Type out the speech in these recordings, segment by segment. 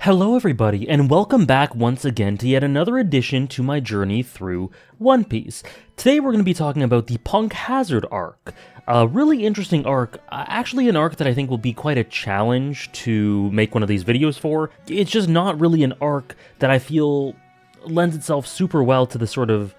Hello everybody, and welcome back once again to yet another addition to my journey through One Piece. Today we're going to be talking about the Punk Hazard arc. A really interesting arc, actually an arc that I think will be quite a challenge to make one of these videos for. It's just not really an arc that I feel lends itself super well to the sort of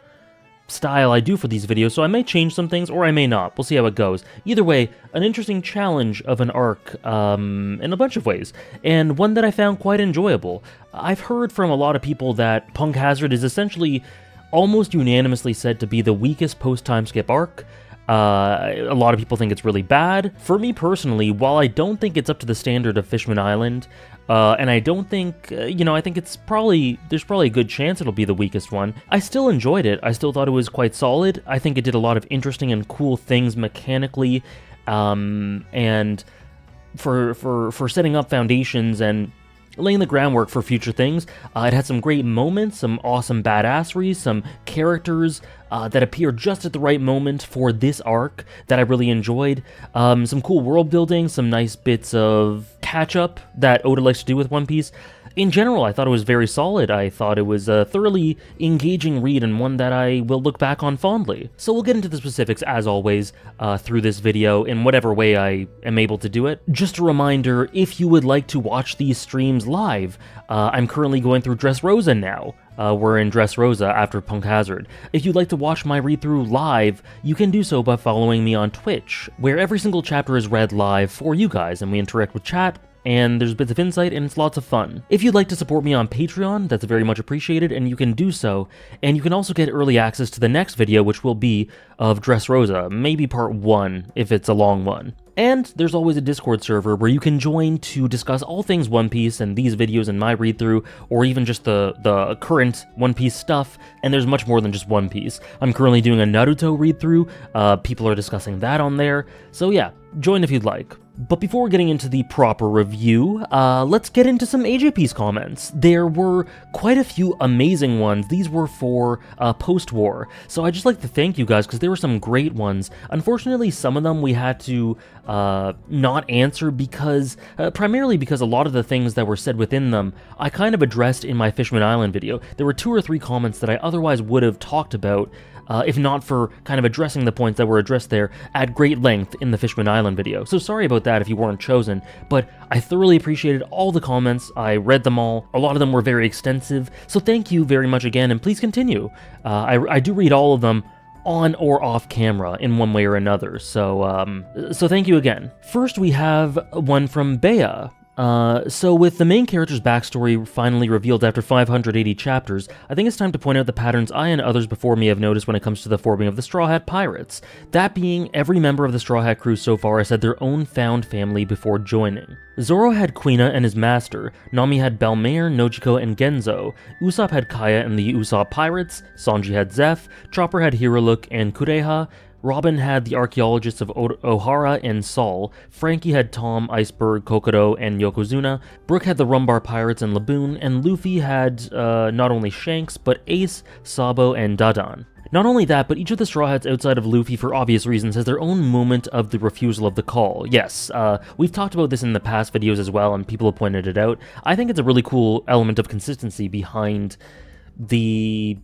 style I do for these videos, so I may change some things, or I may not. We'll see how it goes. Either way, an interesting challenge of an arc, in a bunch of ways, and one that I found quite enjoyable. I've heard from a lot of people that Punk Hazard is essentially almost unanimously said to be the weakest post-time skip arc. A lot of people think it's really bad. For me personally, while I don't think it's up to the standard of Fishman Island, and I don't think, I think there's probably a good chance it'll be the weakest one. I still enjoyed it. I still thought it was quite solid. I think it did a lot of interesting and cool things mechanically, and for setting up foundations and laying the groundwork for future things. It had some great moments, some awesome badassery, some characters that appear just at the right moment for this arc that I really enjoyed. Some cool world building, some nice bits of catch-up that Oda likes to do with One Piece. In general, I thought it was very solid. I thought it was a thoroughly engaging read and one that I will look back on fondly. So we'll get into the specifics, as always, through this video in whatever way I am able to do it. Just a reminder, if you would like to watch these streams live, I'm currently going through Dressrosa now. We're in Dressrosa after Punk Hazard. If you'd like to watch my read-through live, you can do so by following me on Twitch, where every single chapter is read live for you guys, and we interact with chat, and there's bits of insight, and it's lots of fun. If you'd like to support me on Patreon, that's very much appreciated, and you can do so. And you can also get early access to the next video, which will be of Dressrosa, maybe part 1, if it's a long one. And there's always a Discord server where you can join to discuss all things One Piece and these videos and my read-through, or even just the current One Piece stuff, and there's much more than just One Piece. I'm currently doing a Naruto read-through, people are discussing that on there, so yeah, join if you'd like. But before getting into the proper review, let's get into some AJPiece comments. There were quite a few amazing ones. These were for post-war, so I'd just like to thank you guys because there were some great ones. Unfortunately, some of them we had to not answer because, primarily because a lot of the things that were said within them, I kind of addressed in my Fishman Island video. There were 2 or 3 comments that I otherwise would have talked about if not for kind of addressing the points that were addressed there at great length in the Fishman Island video. So sorry about that if you weren't chosen, but I thoroughly appreciated all the comments. I read them all. A lot of them were very extensive, so thank you very much again, and please continue. I do read all of them on or off camera in one way or another, so thank you again. First we have one from Bea. So with the main character's backstory finally revealed after 580 chapters, I think it's time to point out the patterns I and others before me have noticed when it comes to the forming of the Straw Hat Pirates. That being, every member of the Straw Hat crew so far has had their own found family before joining. Zoro had Kuina and his master, Nami had Belmare, Nojiko, and Genzo, Usopp had Kaya and the Usopp Pirates, Sanji had Zeph, Chopper had Hiruluk and Kureha, Robin had the archaeologists of Ohara and Sol, Frankie had Tom, Iceberg, Kokoro, and Yokozuna, Brook had the Rumbar Pirates and Laboon, and Luffy had not only Shanks, but Ace, Sabo, and Dadan. Not only that, but each of the Straw Hats outside of Luffy, for obvious reasons, has their own moment of the refusal of the call. Yes, we've talked about this in the past videos as well, and people have pointed it out. I think it's a really cool element of consistency behind the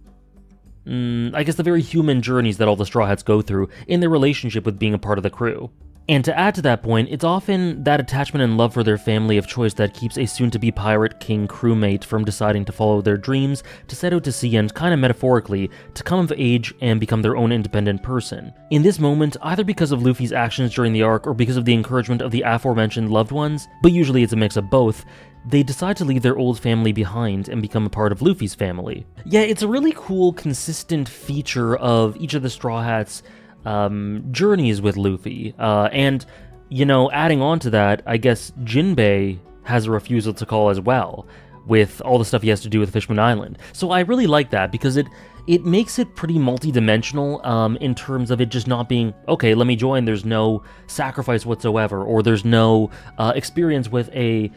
I guess the very human journeys that all the Straw Hats go through in their relationship with being a part of the crew. And to add to that point, it's often that attachment and love for their family of choice that keeps a soon-to-be pirate king crewmate from deciding to follow their dreams, to set out to sea and, kind of metaphorically, to come of age and become their own independent person. In this moment, either because of Luffy's actions during the arc or because of the encouragement of the aforementioned loved ones, but usually it's a mix of both, they decide to leave their old family behind and become a part of Luffy's family. Yeah, it's a really cool, consistent feature of each of the Straw Hats' journeys with Luffy. And, adding on to that, I guess Jinbei has a refusal to call as well, with all the stuff he has to do with Fishman Island. So I really like that, because it makes it pretty multi-dimensional in terms of it just not being, okay, let me join, there's no sacrifice whatsoever, or there's no experience with a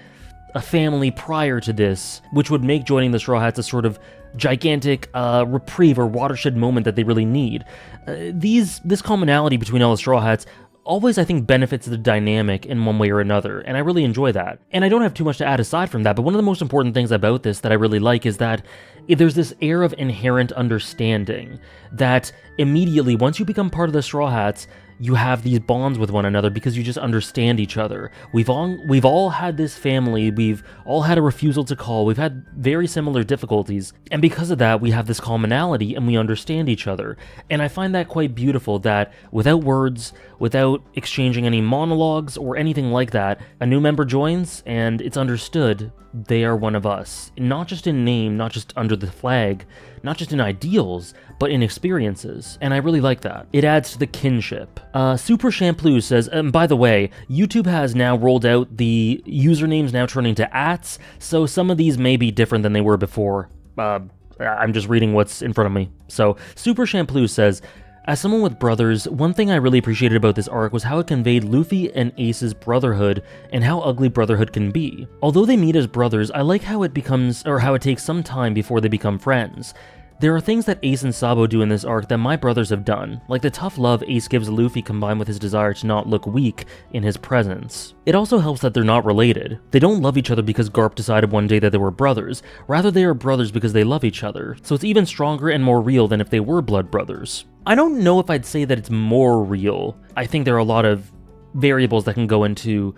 family prior to this, which would make joining the Straw Hats a sort of gigantic reprieve or watershed moment that they really need. This commonality between all the Straw Hats always, I think, benefits the dynamic in one way or another, and I really enjoy that. And I don't have too much to add aside from that, but one of the most important things about this that I really like is that there's this air of inherent understanding that immediately, once you become part of the Straw Hats, you have these bonds with one another because you just understand each other. We've all had this family, we've all had a refusal to call, we've had very similar difficulties, and because of that, we have this commonality and we understand each other. And I find that quite beautiful that without words, without exchanging any monologues or anything like that, a new member joins and it's understood they are one of us. Not just in name, not just under the flag, not just in ideals, but in experiences, and I really like that. It adds to the kinship. Super Shampoo says, by the way, YouTube has now rolled out the usernames now turning to ats, so some of these may be different than they were before. I'm just reading what's in front of me. So, Super Shampoo says, as someone with brothers, one thing I really appreciated about this arc was how it conveyed Luffy and Ace's brotherhood and how ugly brotherhood can be. Although they meet as brothers, I like how it takes some time before they become friends. There are things that Ace and Sabo do in this arc that my brothers have done, like the tough love Ace gives Luffy combined with his desire to not look weak in his presence. It also helps that they're not related. They don't love each other because Garp decided one day that they were brothers, rather they are brothers because they love each other, so it's even stronger and more real than if they were blood brothers. I don't know if I'd say that it's more real. I think there are a lot of variables that can go into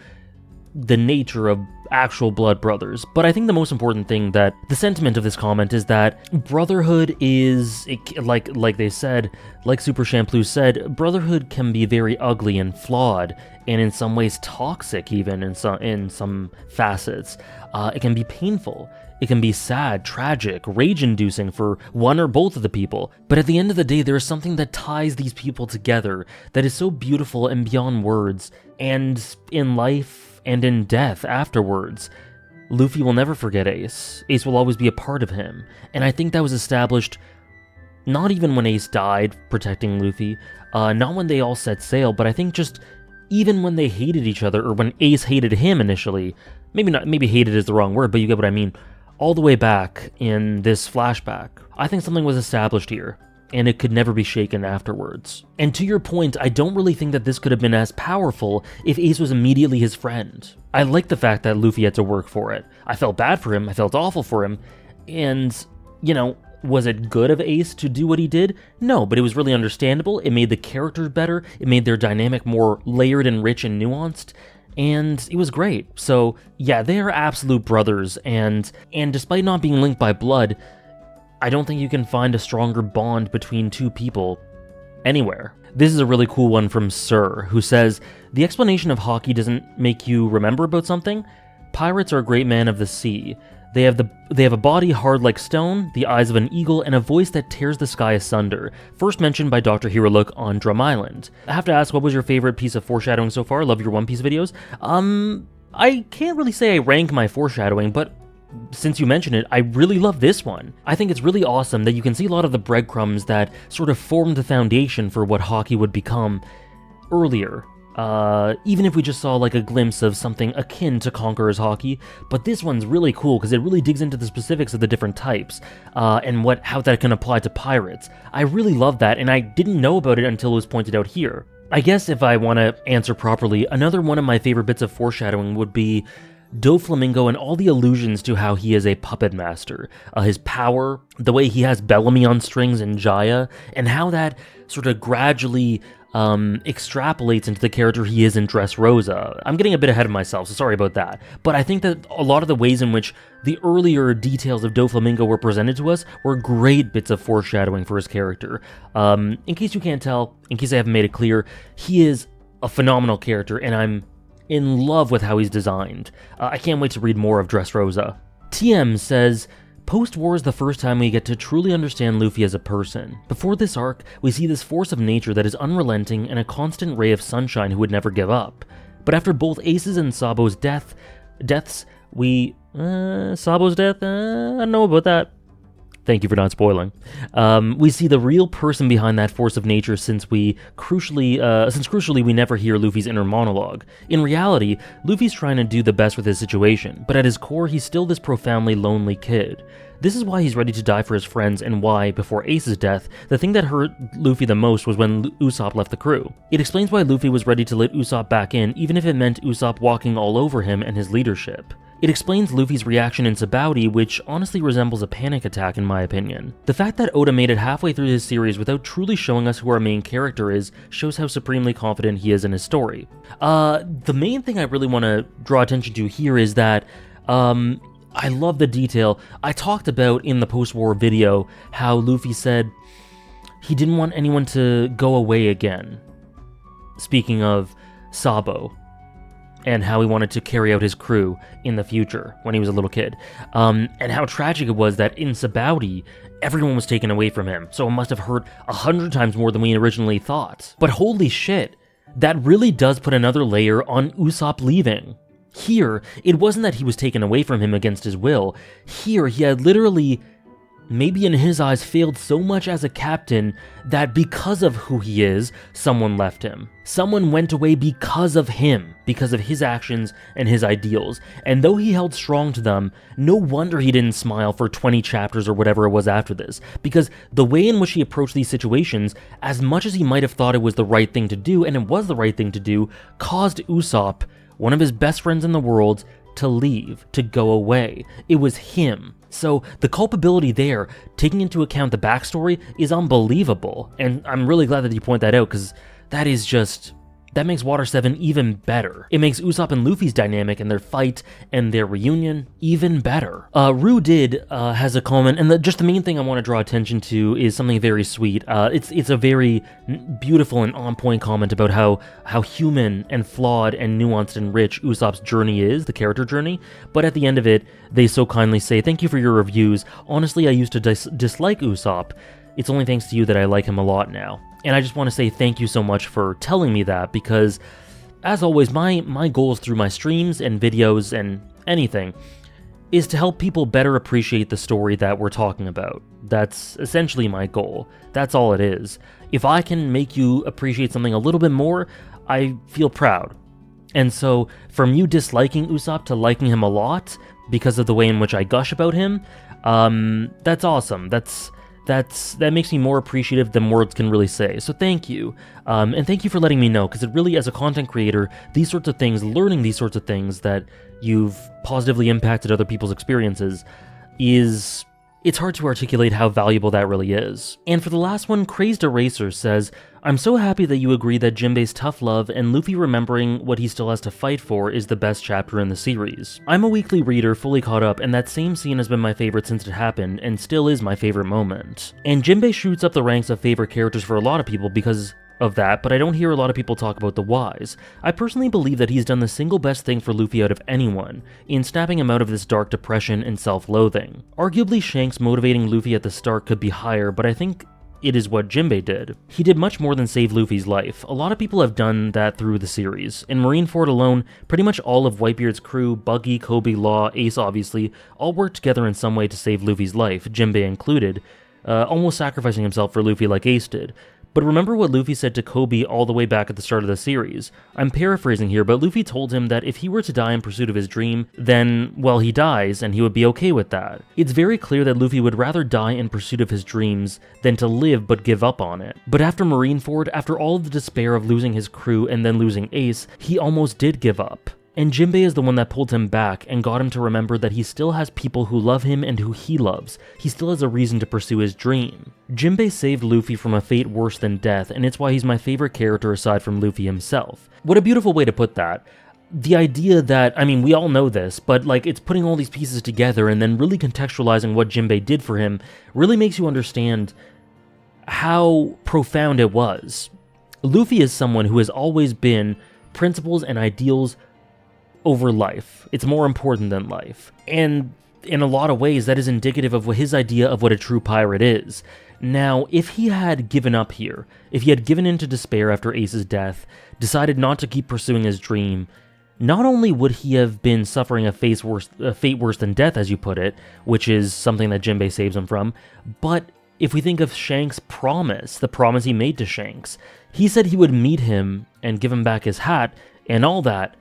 the nature of actual blood brothers, but I think the most important thing, that the sentiment of this comment, is that brotherhood is, like they said, like Super Shampoo said, brotherhood can be very ugly and flawed, and in some ways toxic even in some facets. It can be painful. It can be sad, tragic, rage-inducing for one or both of the people, but at the end of the day, there is something that ties these people together that is so beautiful and beyond words, and in life and in death afterwards. Luffy will never forget Ace. Ace will always be a part of him, and I think that was established not even when Ace died protecting Luffy, not when they all set sail, but I think just even when they hated each other, or when Ace hated him initially. Maybe hated is the wrong word, but you get what I mean. All the way back in this flashback, I think something was established here, and it could never be shaken afterwards. And to your point, I don't really think that this could have been as powerful if Ace was immediately his friend. I like the fact that Luffy had to work for it. I felt bad for him, I felt awful for him, and, you know, was it good of Ace to do what he did? No, but it was really understandable, it made the characters better, it made their dynamic more layered and rich and nuanced, and it was great. So, yeah, they are absolute brothers, and despite not being linked by blood, I don't think you can find a stronger bond between two people anywhere. This is a really cool one from Sir, who says, the explanation of hockey doesn't make you remember about something? Pirates are a great man of the sea. They have a body hard like stone, the eyes of an eagle, and a voice that tears the sky asunder. First mentioned by Dr. Hirolook on Drum Island. I have to ask, what was your favorite piece of foreshadowing so far? Love your One Piece videos. I can't really say I rank my foreshadowing, but since you mentioned it, I really love this one. I think it's really awesome that you can see a lot of the breadcrumbs that sort of formed the foundation for what hockey would become earlier. Even if we just saw like a glimpse of something akin to Conqueror's hockey, but this one's really cool because it really digs into the specifics of the different types, and how that can apply to pirates. I really love that, and I didn't know about it until it was pointed out here. I guess if I want to answer properly, another one of my favorite bits of foreshadowing would be Doflamingo and all the allusions to how he is a puppet master, his power, the way he has Bellamy on strings and Jaya, and how that sort of gradually extrapolates into the character he is in Dressrosa. I'm getting a bit ahead of myself, so sorry about that. But I think that a lot of the ways in which the earlier details of Doflamingo were presented to us were great bits of foreshadowing for his character. In case you can't tell, in case I haven't made it clear, he is a phenomenal character, and I'm in love with how he's designed. I can't wait to read more of Dressrosa. TM says, post-war is the first time we get to truly understand Luffy as a person. Before this arc, we see this force of nature that is unrelenting and a constant ray of sunshine who would never give up. But after both Ace's and Sabo's deaths, Sabo's death? I don't know about that. Thank you for not spoiling. We see the real person behind that force of nature since crucially we never hear Luffy's inner monologue. In reality, Luffy's trying to do the best with his situation, but at his core he's still this profoundly lonely kid. This is why he's ready to die for his friends, and why, before Ace's death, the thing that hurt Luffy the most was when Usopp left the crew. It explains why Luffy was ready to let Usopp back in, even if it meant Usopp walking all over him and his leadership. It explains Luffy's reaction in Sabaody, which honestly resembles a panic attack in my opinion. The fact that Oda made it halfway through his series without truly showing us who our main character is shows how supremely confident he is in his story. The main thing I really want to draw attention to here is that, I love the detail. I talked about in the post-war video how Luffy said he didn't want anyone to go away again. Speaking of Sabo, and how he wanted to carry out his crew in the future when he was a little kid. And how tragic it was that in Sabaody, everyone was taken away from him, so it must have hurt 100 times more than we originally thought. But holy shit, that really does put another layer on Usopp leaving. Here, it wasn't that he was taken away from him against his will. Here, he had literally, maybe in his eyes, failed so much as a captain that because of who he is, someone left him. Someone went away because of him, because of his actions and his ideals. And though he held strong to them, no wonder he didn't smile for 20 chapters or whatever it was after this. Because the way in which he approached these situations, as much as he might have thought it was the right thing to do, and it was the right thing to do, caused Usopp, one of his best friends in the world, to leave, to go away. It was him. So the culpability there, taking into account the backstory, is unbelievable. And I'm really glad that you point that out, because that is just... that makes Water 7 even better. It makes Usopp and Luffy's dynamic and their fight and their reunion even better. Rue did has a comment, and just the main thing I want to draw attention to is something very sweet. It's a very beautiful and on-point comment about how human and flawed and nuanced and rich Usopp's journey is, the character journey. But at the end of it, they so kindly say, "Thank you for your reviews. Honestly, I used to dislike Usopp. It's only thanks to you that I like him a lot now." And I just want to say thank you so much for telling me that, because, as always, my goals through my streams and videos and anything is to help people better appreciate the story that we're talking about. That's essentially my goal. That's all it is. If I can make you appreciate something a little bit more, I feel proud. And so, from you disliking Usopp to liking him a lot because of the way in which I gush about him, that's awesome. That makes me more appreciative than words can really say, so thank you. And thank you for letting me know, because it really, as a content creator, these sorts of things, learning these sorts of things that you've positively impacted other people's experiences, it's hard to articulate how valuable that really is. And for the last one, Crazed Eraser says, "I'm so happy that you agree that Jinbei's tough love and Luffy remembering what he still has to fight for is the best chapter in the series. I'm a weekly reader, fully caught up, and that same scene has been my favorite since it happened, and still is my favorite moment. And Jinbei shoots up the ranks of favorite characters for a lot of people because of that, but I don't hear a lot of people talk about the whys. I personally believe that he's done the single best thing for Luffy out of anyone, in snapping him out of this dark depression and self-loathing. Arguably, Shanks motivating Luffy at the start could be higher, but I think it is what Jinbei did. He did much more than save Luffy's life. A lot of people have done that through the series. In Marineford alone, pretty much all of Whitebeard's crew, Buggy, Kobe, Law, Ace obviously, all worked together in some way to save Luffy's life, Jinbei included, almost sacrificing himself for Luffy like Ace did. But remember what Luffy said to Kobe all the way back at the start of the series. I'm paraphrasing here, but Luffy told him that if he were to die in pursuit of his dream, then, well, he dies, and he would be okay with that. It's very clear that Luffy would rather die in pursuit of his dreams than to live but give up on it. But after Marineford, after all of the despair of losing his crew and then losing Ace, he almost did give up. And Jinbei is the one that pulled him back and got him to remember that he still has people who love him and who he loves. He still has a reason to pursue his dream. Jinbei saved Luffy from a fate worse than death, and it's why he's my favorite character aside from Luffy himself. What a beautiful way to put that. The idea that, I mean, we all know this, but like, it's putting all these pieces together and then really contextualizing what Jinbei did for him really makes you understand how profound it was. Luffy is someone who has always been principles and ideals over life. It's more important than life. And in a lot of ways, that is indicative of his idea of what a true pirate is. Now, if he had given up here, if he had given in to despair after Ace's death, decided not to keep pursuing his dream, not only would he have been suffering a fate worse than death, as you put it, which is something that Jinbei saves him from, but if we think of Shanks' promise, the promise he made to Shanks, he said he would meet him and give him back his hat and all that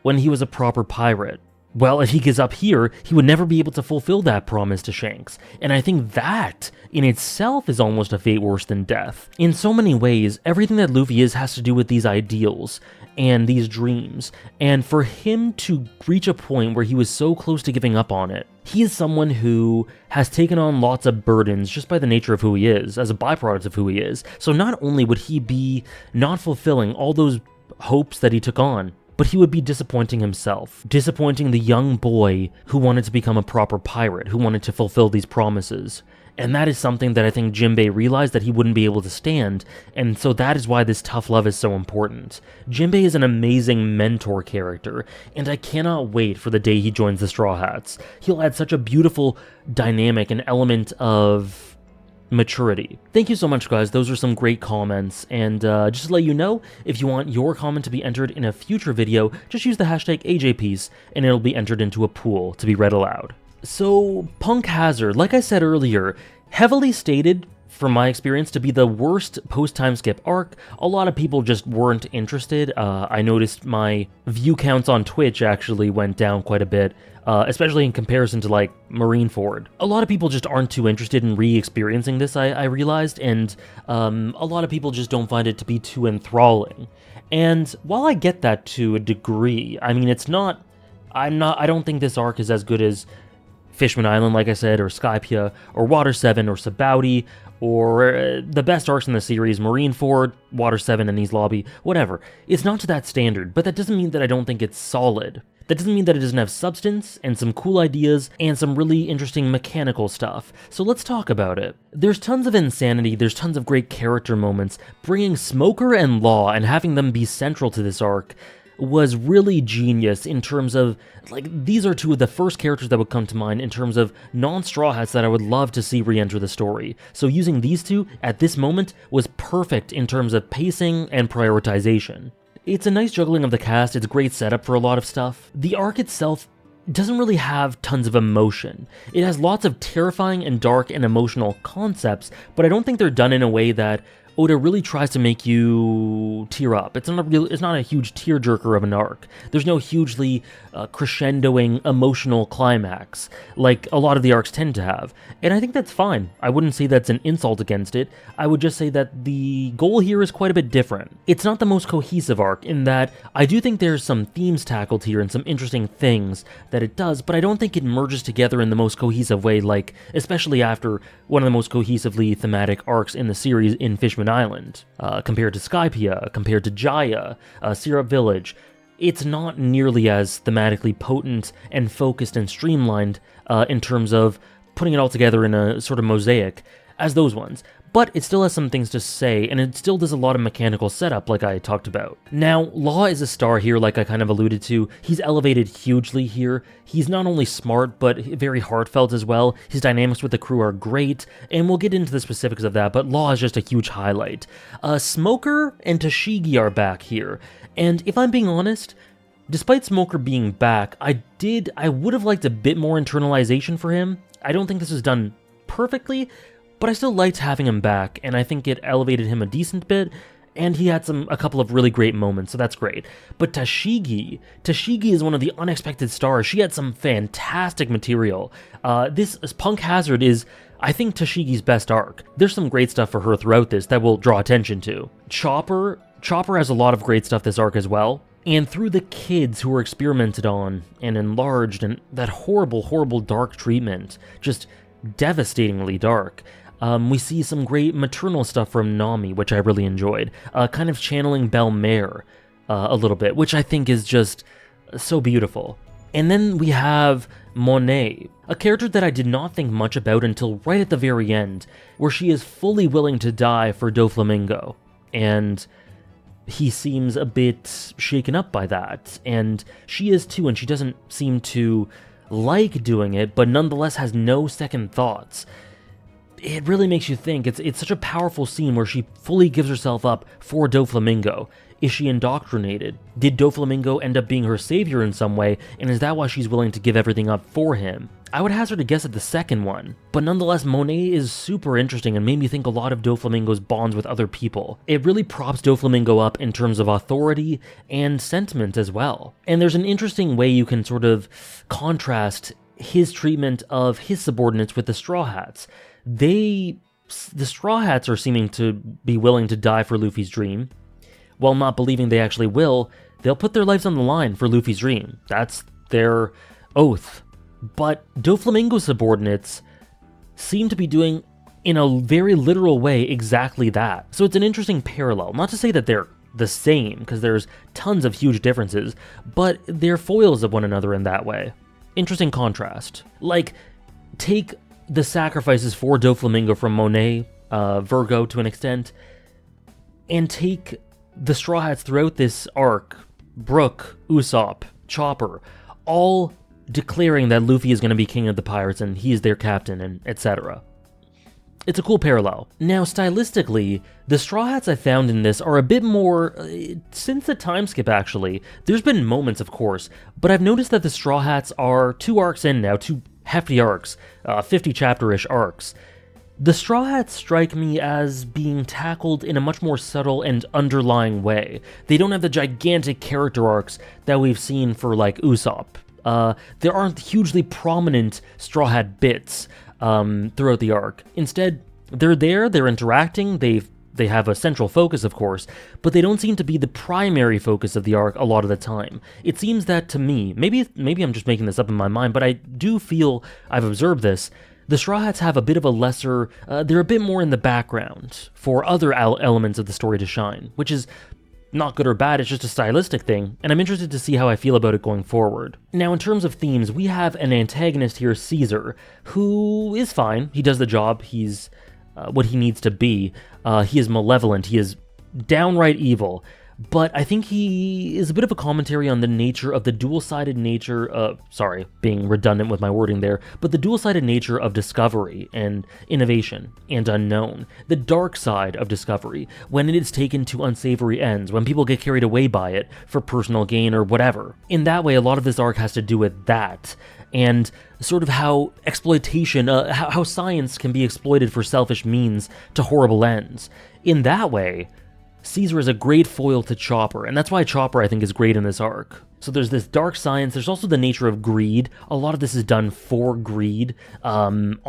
when he was a proper pirate. well, if he gives up here, he would never be able to fulfill that promise to Shanks. And I think that, in itself, is almost a fate worse than death. In so many ways, everything that Luffy is has to do with these ideals and these dreams. And for him to reach a point where he was so close to giving up on it, he is someone who has taken on lots of burdens just by the nature of who he is, as a byproduct of who he is. So not only would he be not fulfilling all those hopes that he took on, but he would be disappointing himself, disappointing the young boy who wanted to become a proper pirate, who wanted to fulfill these promises. And that is something that I think Jinbei realized that he wouldn't be able to stand, and so that is why this tough love is so important. Jinbei is an amazing mentor character, and I cannot wait for the day he joins the Straw Hats. He'll add such a beautiful dynamic and element of maturity. Thank you so much, guys. Those are some great comments, and just to let you know, if you want your comment to be entered in a future video, just use the hashtag AJPiece, and it'll be entered into a pool to be read aloud. So, Punk Hazard, like I said earlier, heavily stated, from my experience, to be the worst post-time skip arc. A lot of people just weren't interested. I noticed my view counts on Twitch actually went down quite a bit, especially in comparison to, like, Marineford. A lot of people just aren't too interested in re-experiencing this, I realized, and a lot of people just don't find it to be too enthralling. And while I get that to a degree, I mean, I don't think this arc is as good as Fishman Island, like I said, or Skypiea, or Water 7, or Sabaody, or the best arcs in the series, Marineford, Water 7, and Enies Lobby, whatever. It's not to that standard, but that doesn't mean that I don't think it's solid. That doesn't mean that it doesn't have substance, and some cool ideas, and some really interesting mechanical stuff. So let's talk about it. There's tons of insanity, there's tons of great character moments. Bringing Smoker and Law and having them be central to this arc was really genius in terms of, like, these are two of the first characters that would come to mind in terms of non-Straw Hats that I would love to see re-enter the story. So using these two at this moment was perfect in terms of pacing and prioritization. It's a nice juggling of the cast, it's a great setup for a lot of stuff. The arc itself doesn't really have tons of emotion. It has lots of terrifying and dark and emotional concepts, but I don't think they're done in a way that Oda really tries to make you tear up. It's not a huge tearjerker of an arc. There's no hugely crescendoing emotional climax like a lot of the arcs tend to have, and I think that's fine. I wouldn't say that's an insult against it. I would just say that the goal here is quite a bit different. It's not the most cohesive arc in that I do think there's some themes tackled here and some interesting things that it does, but I don't think it merges together in the most cohesive way, like especially after one of the most cohesively thematic arcs in the series in Fishman Island, compared to Skypiea, compared to Jaya, Syrup Village. It's not nearly as thematically potent and focused and streamlined in terms of putting it all together in a sort of mosaic as those ones, but it still has some things to say, and it still does a lot of mechanical setup like I talked about. Now, Law is a star here like I kind of alluded to. He's elevated hugely here. He's not only smart, but very heartfelt as well. His dynamics with the crew are great, and we'll get into the specifics of that, but Law is just a huge highlight. Smoker and Tashigi are back here, and if I'm being honest, despite Smoker being back, I would have liked a bit more internalization for him. I don't think this was done perfectly, but I still liked having him back, and I think it elevated him a decent bit, and he had a couple of really great moments, so that's great. But Tashigi is one of the unexpected stars. She had some fantastic material. This Punk Hazard is, I think, Tashigi's best arc. There's some great stuff for her throughout this that we'll draw attention to. Chopper has a lot of great stuff this arc as well. And through the kids who were experimented on and enlarged, and that horrible, horrible dark treatment, just devastatingly dark, we see some great maternal stuff from Nami, which I really enjoyed, kind of channeling Belmare a little bit, which I think is just so beautiful. And then we have Monet, a character that I did not think much about until right at the very end, where she is fully willing to die for Doflamingo, and he seems a bit shaken up by that, and she is too, and she doesn't seem to like doing it, but nonetheless has no second thoughts. It really makes you think. It's such a powerful scene where she fully gives herself up for Doflamingo. Is she indoctrinated? Did Doflamingo end up being her savior in some way, and is that why she's willing to give everything up for him? I would hazard a guess at the second one, but nonetheless, Monet is super interesting and made me think a lot of Doflamingo's bonds with other people. It really props Doflamingo up in terms of authority and sentiment as well. And there's an interesting way you can sort of contrast his treatment of his subordinates with the Straw Hats. The Straw Hats are seeming to be willing to die for Luffy's dream. While not believing they actually will, they'll put their lives on the line for Luffy's dream. That's their oath. But Doflamingo's subordinates seem to be doing, in a very literal way, exactly that. So it's an interesting parallel. Not to say that they're the same, because there's tons of huge differences, but they're foils of one another in that way. Interesting contrast. Like, take the sacrifices for Doflamingo from Monet, Virgo to an extent, and take the Straw Hats throughout this arc, Brook, Usopp, Chopper, all declaring that Luffy is going to be king of the pirates and he is their captain, and etc. It's a cool parallel. Now, stylistically, the Straw Hats I found in this are a bit more, since the time skip actually, there's been moments of course, but I've noticed that the Straw Hats are 2 arcs in now, 2 hefty arcs, 50 chapter-ish arcs. The Straw Hats strike me as being tackled in a much more subtle and underlying way. They don't have the gigantic character arcs that we've seen for, like, Usopp. There aren't hugely prominent Straw Hat bits throughout the arc. Instead, they're there, they're interacting, they have a central focus, of course, but they don't seem to be the primary focus of the arc a lot of the time. It seems that to me, maybe I'm just making this up in my mind, but I do feel I've observed this. The Straw Hats have a bit of a lesser, they're a bit more in the background for other elements of the story to shine, which is not good or bad, it's just a stylistic thing, and I'm interested to see how I feel about it going forward. Now, in terms of themes, we have an antagonist here, Caesar, who is fine. He does the job. He's what he needs to be. He is malevolent. He is downright evil. But I think he is a bit of a commentary on the nature of the dual-sided nature, being redundant with my wording there, but the dual-sided nature of discovery and innovation and unknown. The dark side of discovery, when it is taken to unsavory ends, when people get carried away by it for personal gain or whatever. In that way, a lot of this arc has to do with that, and sort of how exploitation, how science can be exploited for selfish means to horrible ends. In that way, Caesar is a great foil to Chopper, and that's why Chopper, I think, is great in this arc. So there's this dark science, there's also the nature of greed. A lot of this is done for greed. On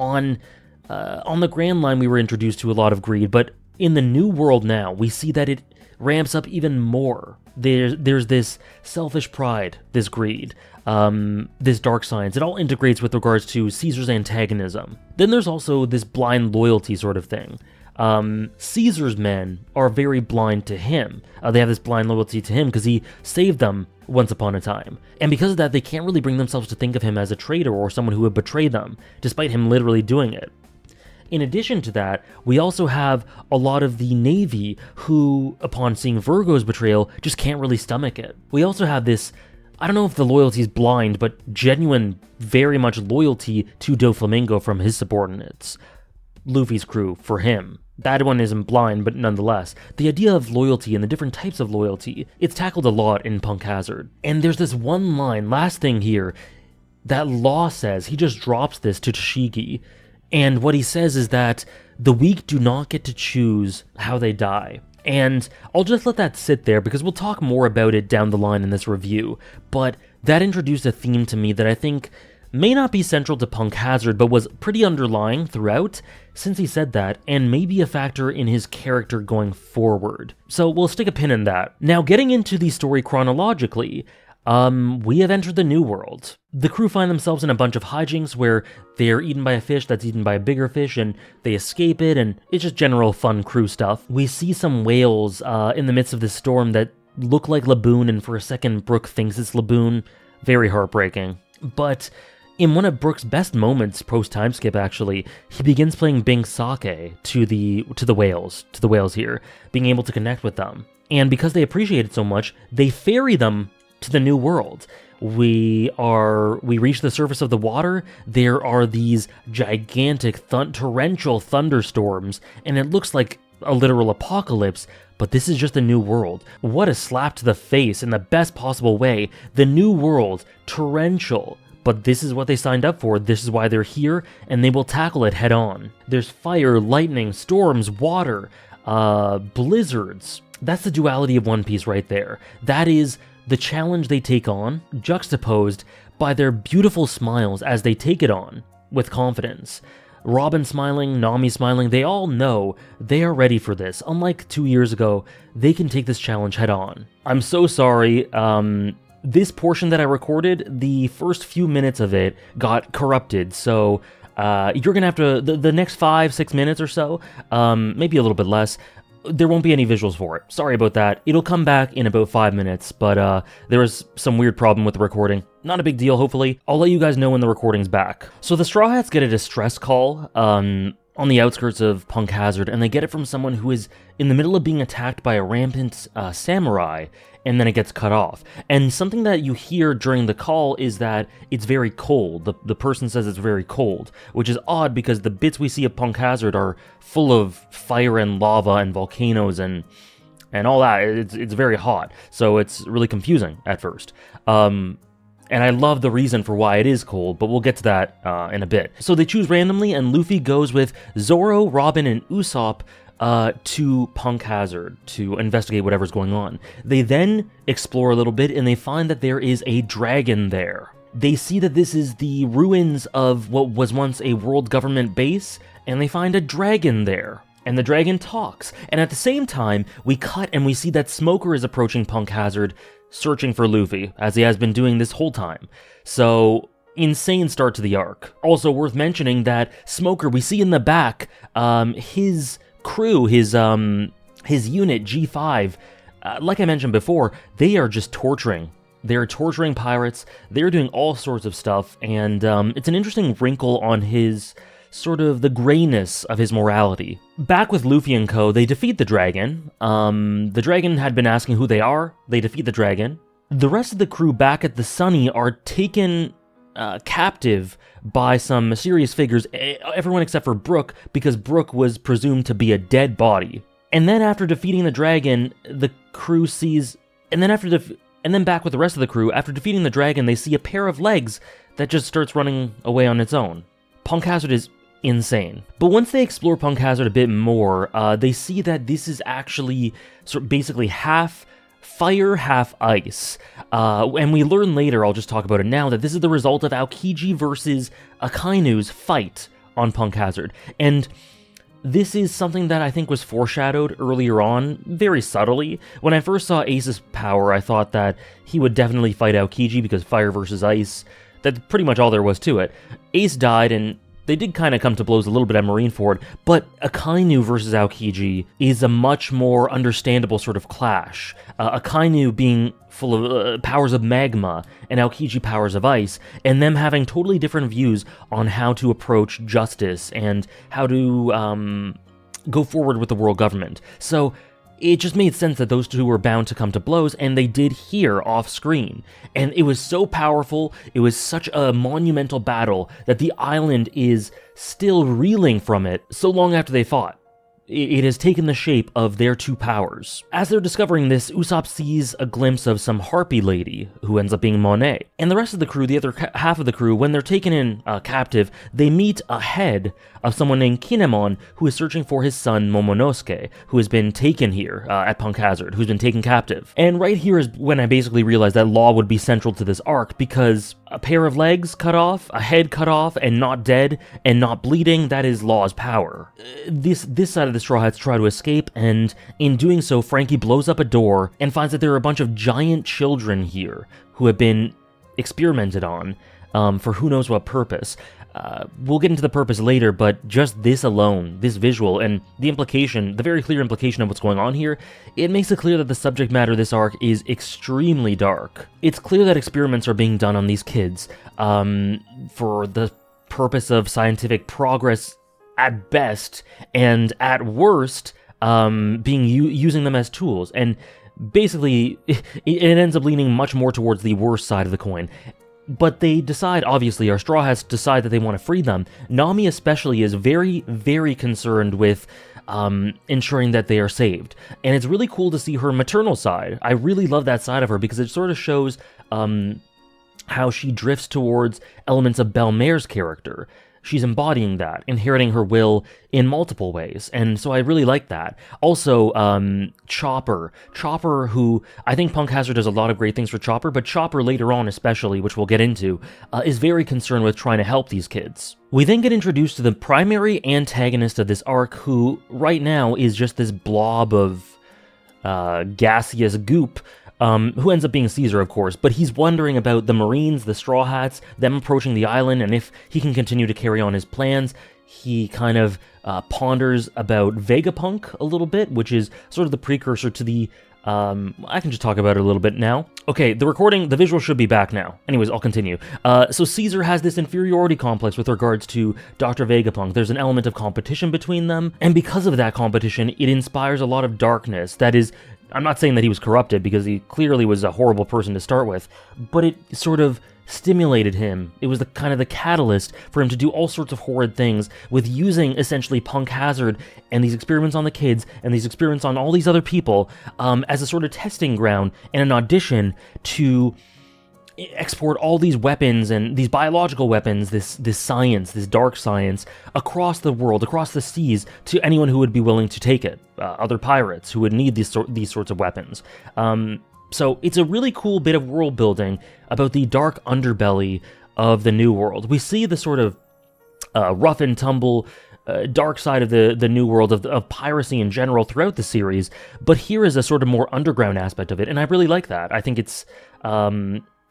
the Grand Line, we were introduced to a lot of greed, but in the New World now, we see that it ramps up even more. There's this selfish pride, this greed, this dark science. It all integrates with regards to Caesar's antagonism. Then there's also this blind loyalty sort of thing. Caesar's men are very blind to him. They have this blind loyalty to him because he saved them once upon a time. And because of that, they can't really bring themselves to think of him as a traitor or someone who would betray them, despite him literally doing it. In addition to that, we also have a lot of the Navy who, upon seeing Virgo's betrayal, just can't really stomach it. We also have this, I don't know if the loyalty is blind, but genuine, very much loyalty to Doflamingo from his subordinates. Luffy's crew, for him. That one isn't blind, but nonetheless. The idea of loyalty and the different types of loyalty, it's tackled a lot in Punk Hazard. And there's this one line, last thing here, that Law says. He just drops this to Tashigi. And what he says is that the weak do not get to choose how they die. And I'll just let that sit there because we'll talk more about it down the line in this review. But that introduced a theme to me that I think may not be central to Punk Hazard, but was pretty underlying throughout, since he said that, and may be a factor in his character going forward. So we'll stick a pin in that. Now, getting into the story chronologically, we have entered the New World. The crew find themselves in a bunch of hijinks where they're eaten by a fish that's eaten by a bigger fish, and they escape it, and it's just general fun crew stuff. We see some whales in the midst of this storm that look like Laboon, and for a second Brook thinks it's Laboon. Very heartbreaking. But in one of Brook's best moments post-time skip, actually, he begins playing Bing Sake to the whales here, being able to connect with them. And because they appreciate it so much, they ferry them to the New World. We reach the surface of the water. There are these gigantic torrential thunderstorms, and it looks like a literal apocalypse, but this is just a New World. What a slap to the face in the best possible way. The New World, torrential, But this is what they signed up for, this is why they're here, and they will tackle it head on. There's fire, lightning, storms, water, blizzards. That's the duality of One Piece right there. That is the challenge they take on, juxtaposed by their beautiful smiles as they take it on with confidence. Robin smiling, Nami smiling, they all know they are ready for this. Unlike 2 years ago, they can take this challenge head on. I'm so sorry, this portion that I recorded, the first few minutes of it got corrupted, so you're gonna have to, the next 5-6 minutes or so, maybe a little bit less, there won't be any visuals for it. Sorry about that. It'll come back in about 5 minutes, but there was some weird problem with the recording. Not a big deal, hopefully. I'll let you guys know when the recording's back. So the Straw Hats get a distress call on the outskirts of Punk Hazard, and they get it from someone who is in the middle of being attacked by a rampant samurai, and then it gets cut off. And something that you hear during the call is that it's very cold. The person says it's very cold, which is odd because the bits we see of Punk Hazard are full of fire and lava and volcanoes and all that. It's very hot, so it's really confusing at first. And I love the reason for why it is cold, but we'll get to that in a bit. So they choose randomly, and Luffy goes with Zoro, Robin, and Usopp to Punk Hazard to investigate whatever's going on. They then explore a little bit, and they find that there is a dragon there. They see that this is the ruins of what was once a world government base, and they find a dragon there. And the dragon talks. And at the same time, we cut and we see that Smoker is approaching Punk Hazard, searching for Luffy, as he has been doing this whole time. So, insane start to the arc. Also worth mentioning that Smoker, we see in the back, his crew, his unit, G5, like I mentioned before, they are just torturing. They're torturing pirates, they're doing all sorts of stuff, and it's an interesting wrinkle on his, sort of the grayness of his morality. Back with Luffy and co, they defeat the dragon. The dragon had been asking who they are, they defeat the dragon. The rest of the crew back at the Sunny are taken captive by some mysterious figures, everyone except for Brook, because Brook was presumed to be a dead body. And then after defeating the dragon, the crew sees, and then back with the rest of the crew, after defeating the dragon, they see a pair of legs that just starts running away on its own. Punk Hazard is insane. But once they explore Punk Hazard a bit more, they see that this is actually basically half fire, half ice. And we learn later, I'll just talk about it now, that this is the result of Aokiji versus Akainu's fight on Punk Hazard. And this is something that I think was foreshadowed earlier on, very subtly. When I first saw Ace's power, I thought that he would definitely fight Aokiji because fire versus ice, that's pretty much all there was to it. Ace died, and they did kind of come to blows a little bit at Marineford, but Akainu versus Aokiji is a much more understandable sort of clash. Akainu being full of powers of magma, and Aokiji powers of ice, and them having totally different views on how to approach justice and how to go forward with the world government. So it just made sense that those two were bound to come to blows, and they did here off-screen. And it was so powerful, it was such a monumental battle, that the island is still reeling from it so long after they fought. It has taken the shape of their two powers. As they're discovering this, Usopp sees a glimpse of some harpy lady, who ends up being Monet. And the rest of the crew, the other half of the crew, when they're taken in captive, they meet a head of someone named Kinemon, who is searching for his son Momonosuke, who has been taken here at Punk Hazard, who's been taken captive. And right here is when I basically realized that Law would be central to this arc, because a pair of legs cut off, a head cut off, and not dead, and not bleeding, that is Law's power. This side of the Straw Hats try to escape, and in doing so, Frankie blows up a door and finds that there are a bunch of giant children here who have been experimented on for who knows what purpose. We'll get into the purpose later, but just this alone, this visual, and the implication, the very clear implication of what's going on here, it makes it clear that the subject matter of this arc is extremely dark. It's clear that experiments are being done on these kids for the purpose of scientific progress at best, and at worst, using them as tools. And basically, it ends up leaning much more towards the worst side of the coin. But they decide, obviously, our Straw Hats decide that they want to free them. Nami especially is very, very concerned with ensuring that they are saved. And it's really cool to see her maternal side. I really love that side of her because it sort of shows how she drifts towards elements of Belmer's character. She's embodying that, inheriting her will in multiple ways, and so I really like that. Also, Chopper, who I think Punk Hazard does a lot of great things for Chopper, but Chopper later on especially, which we'll get into, is very concerned with trying to help these kids. We then get introduced to the primary antagonist of this arc, who right now is just this blob of gaseous goop, who ends up being Caesar, of course, but he's wondering about the Marines, the Straw Hats, them approaching the island, and if he can continue to carry on his plans. He kind of ponders about Vegapunk a little bit, which is sort of the precursor to the... I can just talk about it a little bit now. Okay, the visual should be back now. Anyways, I'll continue. So Caesar has this inferiority complex with regards to Dr. Vegapunk. There's an element of competition between them, and because of that competition, it inspires a lot of darkness. That is... I'm not saying that he was corrupted, because he clearly was a horrible person to start with, but it sort of stimulated him. It was the kind of the catalyst for him to do all sorts of horrid things with using essentially Punk Hazard and these experiments on the kids and these experiments on all these other people as a sort of testing ground and an audition to export all these weapons and these biological weapons, this science, this dark science, across the world, across the seas, to anyone who would be willing to take it. Other pirates who would need these sorts of weapons. So it's a really cool bit of world building about the dark underbelly of the New World. We see the sort of rough and tumble dark side of the New World, of piracy in general throughout the series, but here is a sort of more underground aspect of it, and I really like that. I think it's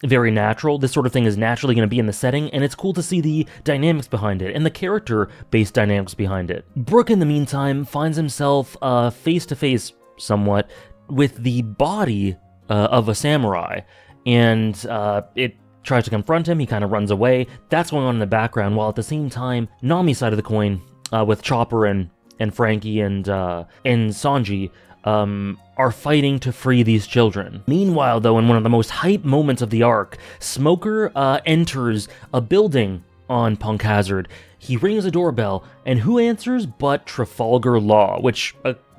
very natural. This sort of thing is naturally going to be in the setting, and it's cool to see the dynamics behind it and the character-based dynamics behind it. Brook, in the meantime, finds himself face-to-face somewhat with the body of a samurai, and it tries to confront him. He kind of runs away. That's going on in the background, while at the same time, Nami's side of the coin, with Chopper and Frankie and Sanji, are fighting to free these children. Meanwhile, though, in one of the most hype moments of the arc, Smoker enters a building on Punk Hazard. He rings a doorbell, and who answers but Trafalgar Law, which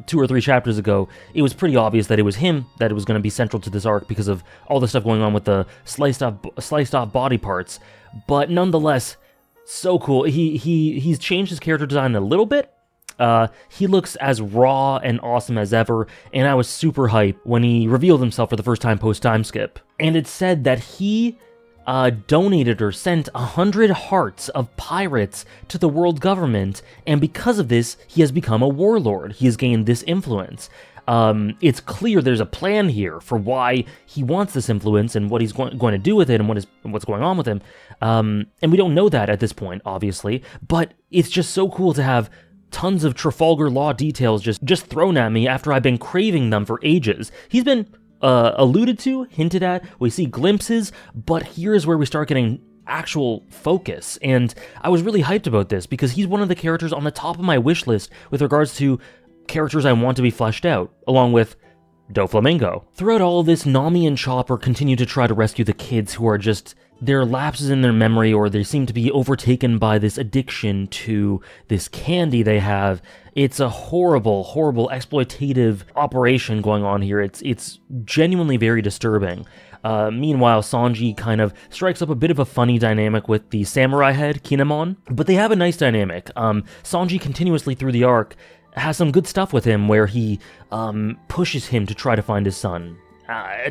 2 or 3 chapters ago, it was pretty obvious that it was him that it was going to be central to this arc because of all the stuff going on with the sliced off body parts. But nonetheless, so cool. He's changed his character design a little bit. He looks as raw and awesome as ever, and I was super hyped when he revealed himself for the first time post-time skip. And it said that he donated or sent 100 hearts of pirates to the world government, and because of this, he has become a warlord. He has gained this influence. It's clear there's a plan here for why he wants this influence and what he's going to do with it and what's going on with him. And we don't know that at this point, obviously, but it's just so cool to have tons of Trafalgar Law details just thrown at me after I've been craving them for ages. He's been alluded to, hinted at, we see glimpses, but here's where we start getting actual focus, and I was really hyped about this because he's one of the characters on the top of my wish list with regards to characters I want to be fleshed out, along with Doflamingo. Throughout all of this, Nami and Chopper continue to try to rescue the kids who are just... there are lapses in their memory, or they seem to be overtaken by this addiction to this candy they have. It's a horrible, horrible exploitative operation going on here. It's genuinely very disturbing. Meanwhile, Sanji kind of strikes up a bit of a funny dynamic with the samurai head, Kinemon, but they have a nice dynamic. Sanji continuously through the arc has some good stuff with him where he pushes him to try to find his son.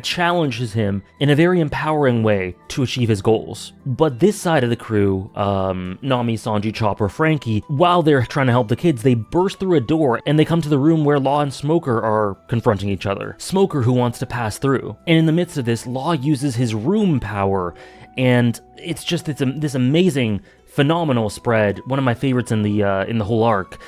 Challenges him in a very empowering way to achieve his goals. But this side of the crew, Nami, Sanji, Chopper, Frankie, while they're trying to help the kids, they burst through a door and they come to the room where Law and Smoker are confronting each other. Smoker, who wants to pass through. And in the midst of this, Law uses his room power, and it's this amazing, phenomenal spread, one of my favorites in the whole arc.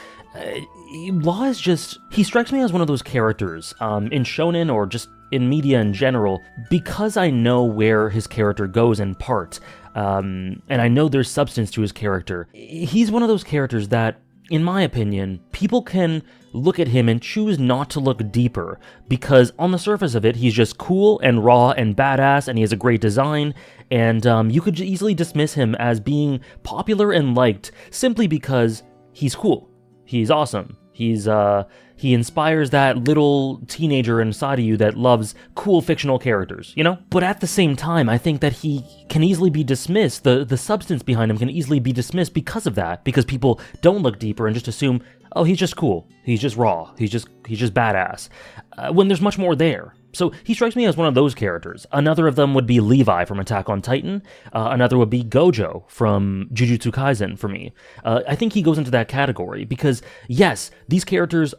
Law is just... he strikes me as one of those characters, in shonen or just in media in general, because I know where his character goes in part, and I know there's substance to his character. He's one of those characters that, in my opinion, people can look at him and choose not to look deeper, because on the surface of it, he's just cool and raw and badass, and he has a great design, and you could easily dismiss him as being popular and liked simply because he's cool. He's awesome. He inspires that little teenager inside of you that loves cool fictional characters, you know? But at the same time, I think that he can easily be dismissed. The substance behind him can easily be dismissed because of that, because people don't look deeper and just assume, oh, he's just cool. He's just raw. He's just badass. When there's much more there. So he strikes me as one of those characters. Another of them would be Levi from Attack on Titan. Another would be Gojo from Jujutsu Kaisen for me. I think he goes into that category because, yes, these characters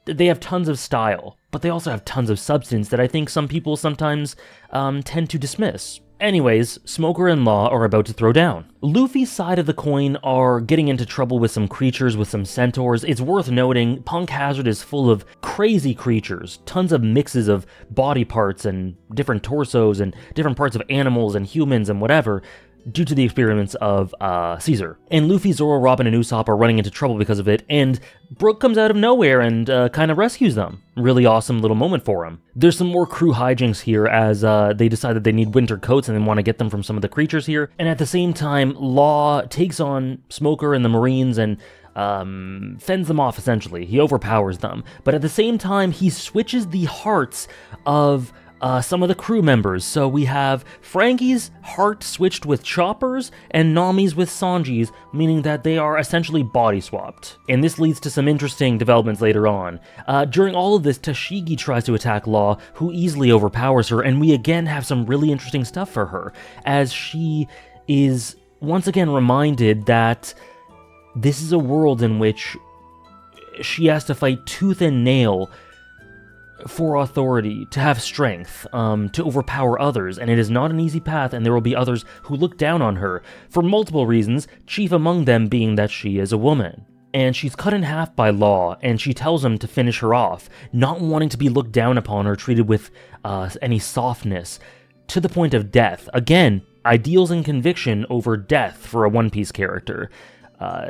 they have tons of style, but they also have tons of substance that I think some people sometimes tend to dismiss. Anyways, Smoker and Law are about to throw down. Luffy's side of the coin are getting into trouble with some creatures, with some centaurs. It's worth noting, Punk Hazard is full of crazy creatures, tons of mixes of body parts and different torsos and different parts of animals and humans and whatever, due to the experiments of Caesar. And Luffy, Zoro, Robin, and Usopp are running into trouble because of it, and Brook comes out of nowhere and kind of rescues them. Really awesome little moment for him. There's some more crew hijinks here as they decide that they need winter coats and they want to get them from some of the creatures here. And at the same time, Law takes on Smoker and the Marines and fends them off, essentially. He overpowers them. But at the same time, he switches the hearts of some of the crew members. So we have Frankie's heart switched with Chopper's and Nami's with Sanji's, meaning that they are essentially body swapped. And this leads to some interesting developments later on. During all of this, Tashigi tries to attack Law, who easily overpowers her, and we again have some really interesting stuff for her, as she is once again reminded that this is a world in which she has to fight tooth and nail for authority, to have strength, to overpower others, and it is not an easy path, and there will be others who look down on her, for multiple reasons, chief among them being that she is a woman. And she's cut in half by Law, and she tells him to finish her off, not wanting to be looked down upon or treated with any softness, to the point of death. Again, ideals and conviction over death for a One Piece character.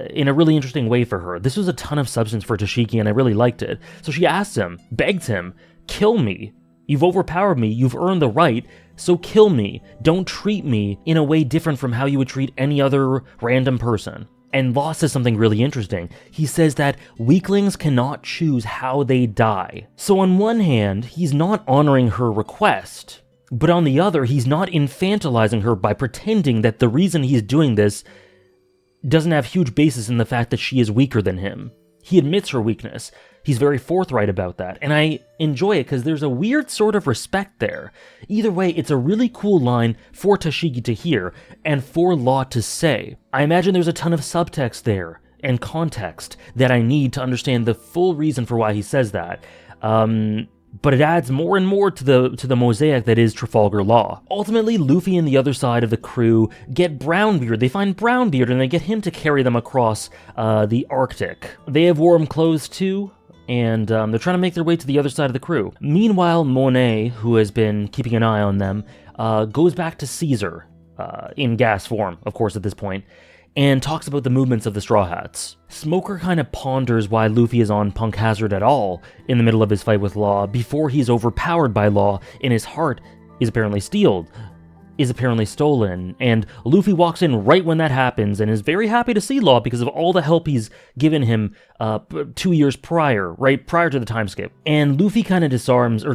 In a really interesting way for her. This was a ton of substance for Tashigi, and I really liked it. So she asked him, begged him, kill me. You've overpowered me, you've earned the right, so kill me. Don't treat me in a way different from how you would treat any other random person. And Law says something really interesting. He says that weaklings cannot choose how they die. So on one hand, he's not honoring her request, but on the other, he's not infantilizing her by pretending that the reason he's doing this doesn't have huge basis in the fact that she is weaker than him. He admits her weakness. He's very forthright about that, and I enjoy it because there's a weird sort of respect there. Either way, it's a really cool line for Tashigi to hear, and for Law to say. I imagine there's a ton of subtext there, and context, that I need to understand the full reason for why he says that. But it adds more and more to the mosaic that is Trafalgar Law. Ultimately, Luffy and the other side of the crew get Brownbeard. They find Brownbeard and they get him to carry them across the Arctic. They have warm clothes too, and they're trying to make their way to the other side of the crew. Meanwhile, Monet, who has been keeping an eye on them, goes back to Caesar, in gas form, of course, at this point, and talks about the movements of the Straw Hats. Smoker kind of ponders why Luffy is on Punk Hazard at all in the middle of his fight with Law before he's overpowered by Law and his heart is apparently stolen, and Luffy walks in right when that happens and is very happy to see Law because of all the help he's given him 2 years prior to the time skip. And Luffy kind of disarms, he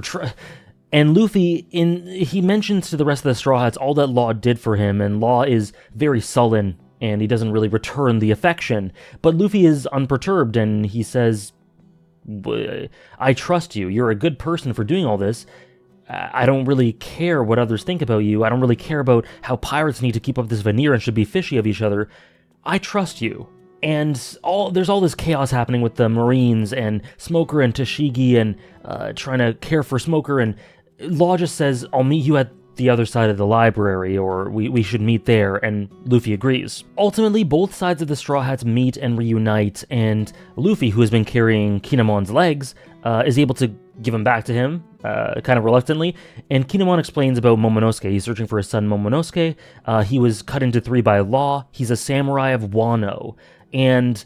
mentions to the rest of the Straw Hats all that Law did for him, and Law is very sullen and he doesn't really return the affection. But Luffy is unperturbed, and he says, I trust you. You're a good person for doing all this. I don't really care what others think about you. I don't really care about how pirates need to keep up this veneer and should be fishy of each other. I trust you. And there's all this chaos happening with the Marines and Smoker and Tashigi and trying to care for Smoker, and Law just says, I'll meet you at the other side of the library, or we should meet there, and Luffy agrees. Ultimately, both sides of the Straw Hats meet and reunite, and Luffy, who has been carrying Kinamon's legs, is able to give him back to him, kind of reluctantly, and Kinemon explains about Momonosuke. He's searching for his son Momonosuke. He was cut into three by Law. He's a samurai of Wano, and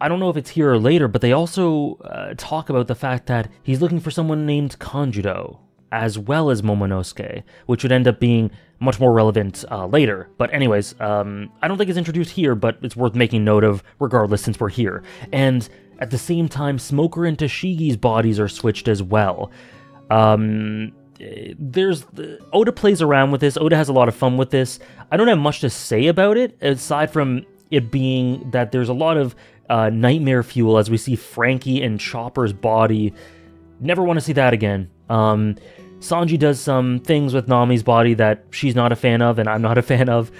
I don't know if it's here or later, but they also talk about the fact that he's looking for someone named Kanjuro, as well as Momonosuke, which would end up being much more relevant later. But anyways, I don't think it's introduced here, but it's worth making note of regardless since we're here. And At the same time, Smoker and Tashigi's bodies are switched as well. Oda plays around with this. Oda has a lot of fun with this. I don't have much to say about it, aside from it being that there's a lot of nightmare fuel as we see Frankie and Chopper's body. Never want to see that again. Sanji does some things with Nami's body that she's not a fan of, and I'm not a fan of.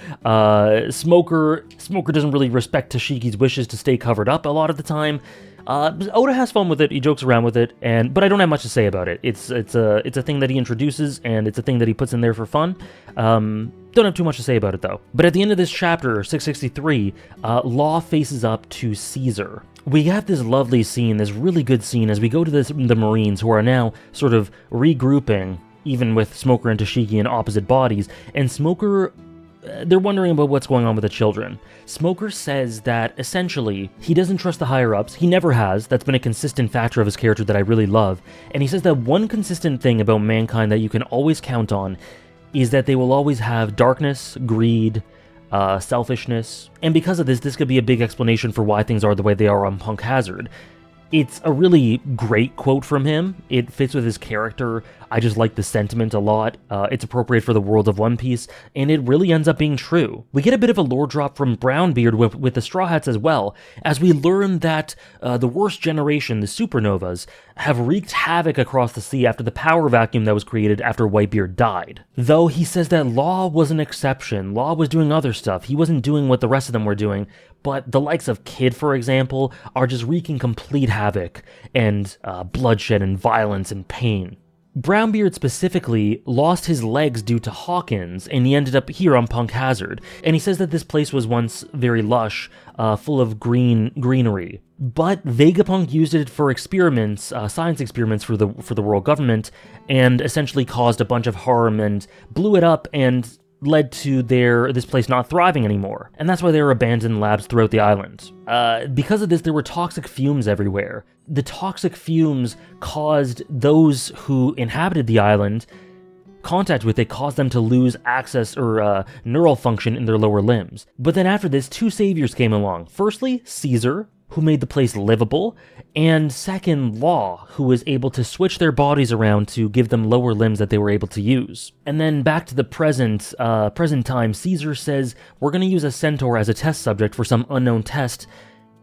Smoker doesn't really respect Tashigi's wishes to stay covered up a lot of the time. Oda has fun with it. He jokes around with it, but I don't have much to say about it. It's a thing that he introduces, and it's a thing that he puts in there for fun. Don't have too much to say about it though. But at the end of this chapter, 663, Law faces up to Caesar. We have this lovely scene, this really good scene, as we go to the Marines, who are now sort of regrouping, even with Smoker and Tashigi in opposite bodies, and Smoker, they're wondering about what's going on with the children. Smoker says that, essentially, he doesn't trust the higher-ups. He never has. That's been a consistent factor of his character that I really love. And he says that one consistent thing about mankind that you can always count on is that they will always have darkness, greed, selfishness, and because of this could be a big explanation for why things are the way they are on Punk Hazard. It's a really great quote from him. It fits with his character. I just like the sentiment a lot. It's appropriate for the world of One Piece, and it really ends up being true. We get a bit of a lore drop from Brownbeard with the Straw Hats as well, as we learn that the worst generation, the supernovas, have wreaked havoc across the sea after the power vacuum that was created after Whitebeard died. Though he says that Law was an exception. Law was doing other stuff. He wasn't doing what the rest of them were doing. But the likes of Kid, for example, are just wreaking complete havoc and bloodshed and violence and pain. Brownbeard specifically lost his legs due to Hawkins, and he ended up here on Punk Hazard. And he says that this place was once very lush, full of greenery. But Vegapunk used it for experiments, science experiments for the world government, and essentially caused a bunch of harm and blew it up and led to this place not thriving anymore. And that's why there are abandoned labs throughout the island. Because of this, there were toxic fumes everywhere. The toxic fumes caused those who inhabited the island contact with it, caused them to lose access or neural function in their lower limbs. But then after this, two saviors came along. Firstly, Caesar, who made the place livable, and second, Law, who was able to switch their bodies around to give them lower limbs that they were able to use. And then back to the present time, Caesar says, we're going to use a centaur as a test subject for some unknown test,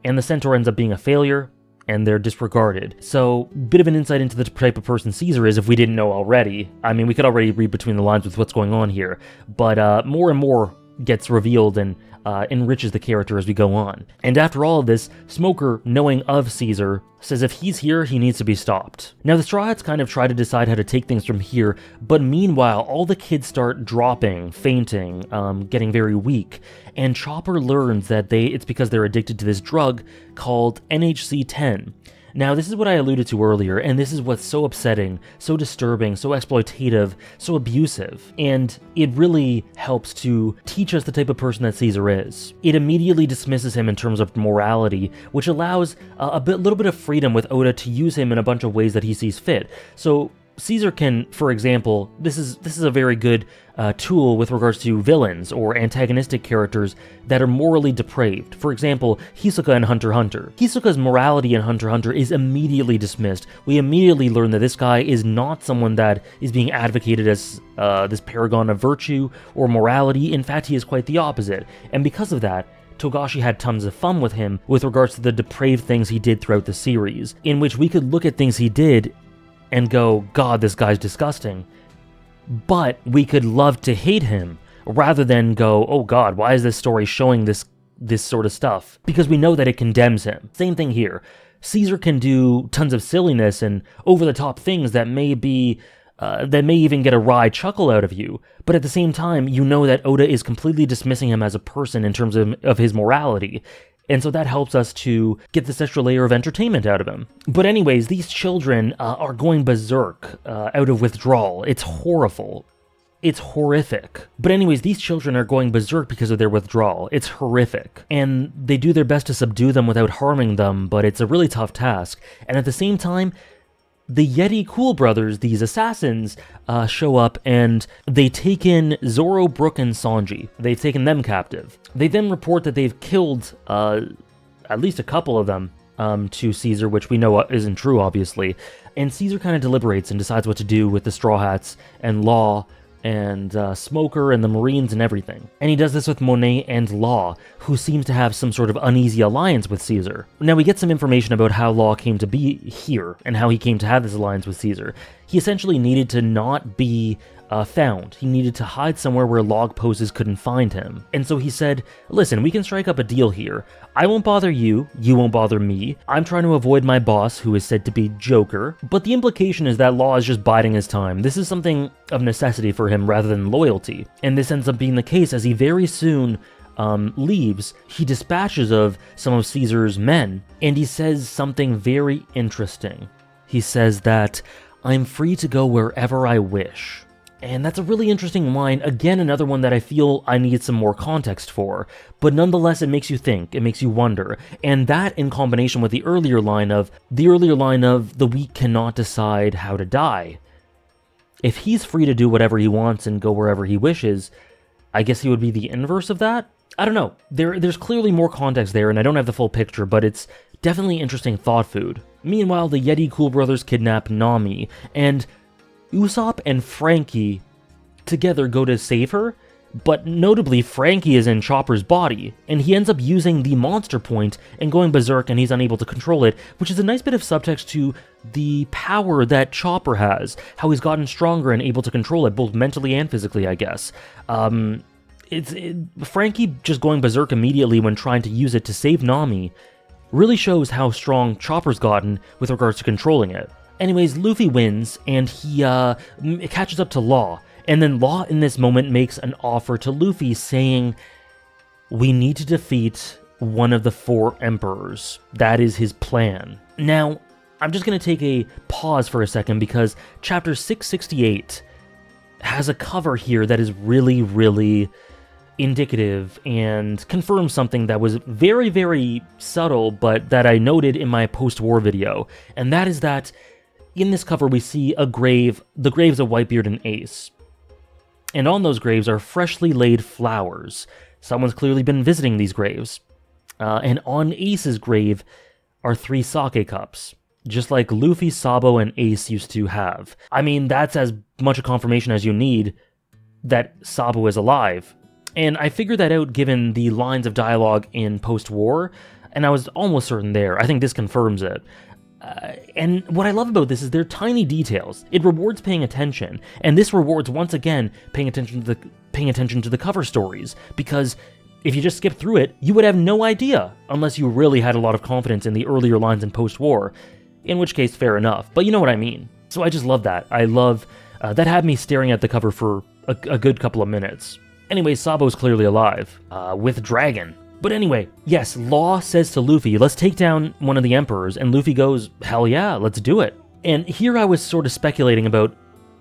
and the centaur ends up being a failure, and they're disregarded. So, bit of an insight into the type of person Caesar is if we didn't know already. I mean, we could already read between the lines with what's going on here, but more and more gets revealed and enriches the character as we go on. And after all of this, Smoker, knowing of Caesar, says if he's here, he needs to be stopped. Now the Straw Hats kind of try to decide how to take things from here, but meanwhile, all the kids start dropping, fainting, getting very weak, and Chopper learns that it's because they're addicted to this drug called NHC-10. Now, this is what I alluded to earlier, and this is what's so upsetting, so disturbing, so exploitative, so abusive, and it really helps to teach us the type of person that Caesar is. It immediately dismisses him in terms of morality, which allows little bit of freedom with Oda to use him in a bunch of ways that he sees fit. So Caesar can, for example, this is a very good tool with regards to villains or antagonistic characters that are morally depraved. For example, Hisoka in Hunter x Hunter. Hisoka's morality in Hunter x Hunter is immediately dismissed. We immediately learn that this guy is not someone that is being advocated as this paragon of virtue or morality. In fact, he is quite the opposite. And because of that, Togashi had tons of fun with him with regards to the depraved things he did throughout the series, in which we could look at things he did and go, God, this guy's disgusting. But we could love to hate him, rather than go, oh God, why is this story showing this sort of stuff? Because we know that it condemns him. Same thing here. Caesar can do tons of silliness and over-the-top things that may even get a wry chuckle out of you, but at the same time, you know that Oda is completely dismissing him as a person in terms of his morality. And so that helps us to get this extra layer of entertainment out of him. But anyways, these children are going berserk out of withdrawal. It's horrible. It's horrific. But anyways, these children are going berserk because of their withdrawal. It's horrific. And they do their best to subdue them without harming them, but it's a really tough task. And at the same time, the Yeti Cool Brothers, these assassins, show up and they take in Zoro, Brook, and Sanji. They've taken them captive. They then report that they've killed at least a couple of them, to Caesar, which we know isn't true, obviously. And Caesar kind of deliberates and decides what to do with the Straw Hats and Law and Smoker and the Marines and everything. And he does this with Monet and Law, who seems to have some sort of uneasy alliance with Caesar. Now we get some information about how Law came to be here and how he came to have this alliance with Caesar. He essentially needed to not be found. He needed to hide somewhere where log poses couldn't find him. And so he said, listen, we can strike up a deal here. I won't bother you, you won't bother me. I'm trying to avoid my boss, who is said to be Joker. But the implication is that Law is just biding his time. This is something of necessity for him rather than loyalty. And this ends up being the case as he very soon leaves. He dispatches of some of Caesar's men, and he says something very interesting. He says that, I'm free to go wherever I wish. And that's a really interesting line, again another one that I feel I need some more context for, but nonetheless it makes you think, it makes you wonder, and that in combination with the earlier line of, the weak cannot decide how to die. If he's free to do whatever he wants and go wherever he wishes, I guess he would be the inverse of that? I don't know, there's clearly more context there and I don't have the full picture, but it's definitely interesting thought food. Meanwhile, the Yeti Cool brothers kidnap Nami, and Usopp and Frankie together go to save her, but notably Frankie is in Chopper's body, and he ends up using the monster point and going berserk and he's unable to control it, which is a nice bit of subtext to the power that Chopper has, how he's gotten stronger and able to control it, both mentally and physically, I guess. Frankie just going berserk immediately when trying to use it to save Nami really shows how strong Chopper's gotten with regards to controlling it. Anyways, Luffy wins, and he catches up to Law, and then Law in this moment makes an offer to Luffy saying, we need to defeat one of the 4 emperors. That is his plan. Now, I'm just going to take a pause for a second because chapter 668 has a cover here that is really, really indicative and confirms something that was very, very subtle, but that I noted in my post-war video, and that is that in this cover, we see a grave, the graves of Whitebeard and Ace. And on those graves are freshly laid flowers. Someone's clearly been visiting these graves. And on Ace's grave are 3 sake cups, just like Luffy, Sabo, and Ace used to have. I mean, that's as much a confirmation as you need that Sabo is alive. And I figured that out given the lines of dialogue in post-war, and I was almost certain there. I think this confirms it. And what I love about this is they're tiny details. It rewards paying attention, and this rewards once again paying attention to the cover stories, because if you just skip through it, you would have no idea unless you really had a lot of confidence in the earlier lines in post-war, in which case fair enough, but you know what I mean. So I just love that. I love that had me staring at the cover for a good couple of minutes. Anyway, Sabo's clearly alive with Dragon. But anyway, yes, Law says to Luffy, let's take down one of the emperors, and Luffy goes, hell yeah, let's do it. And here I was sort of speculating about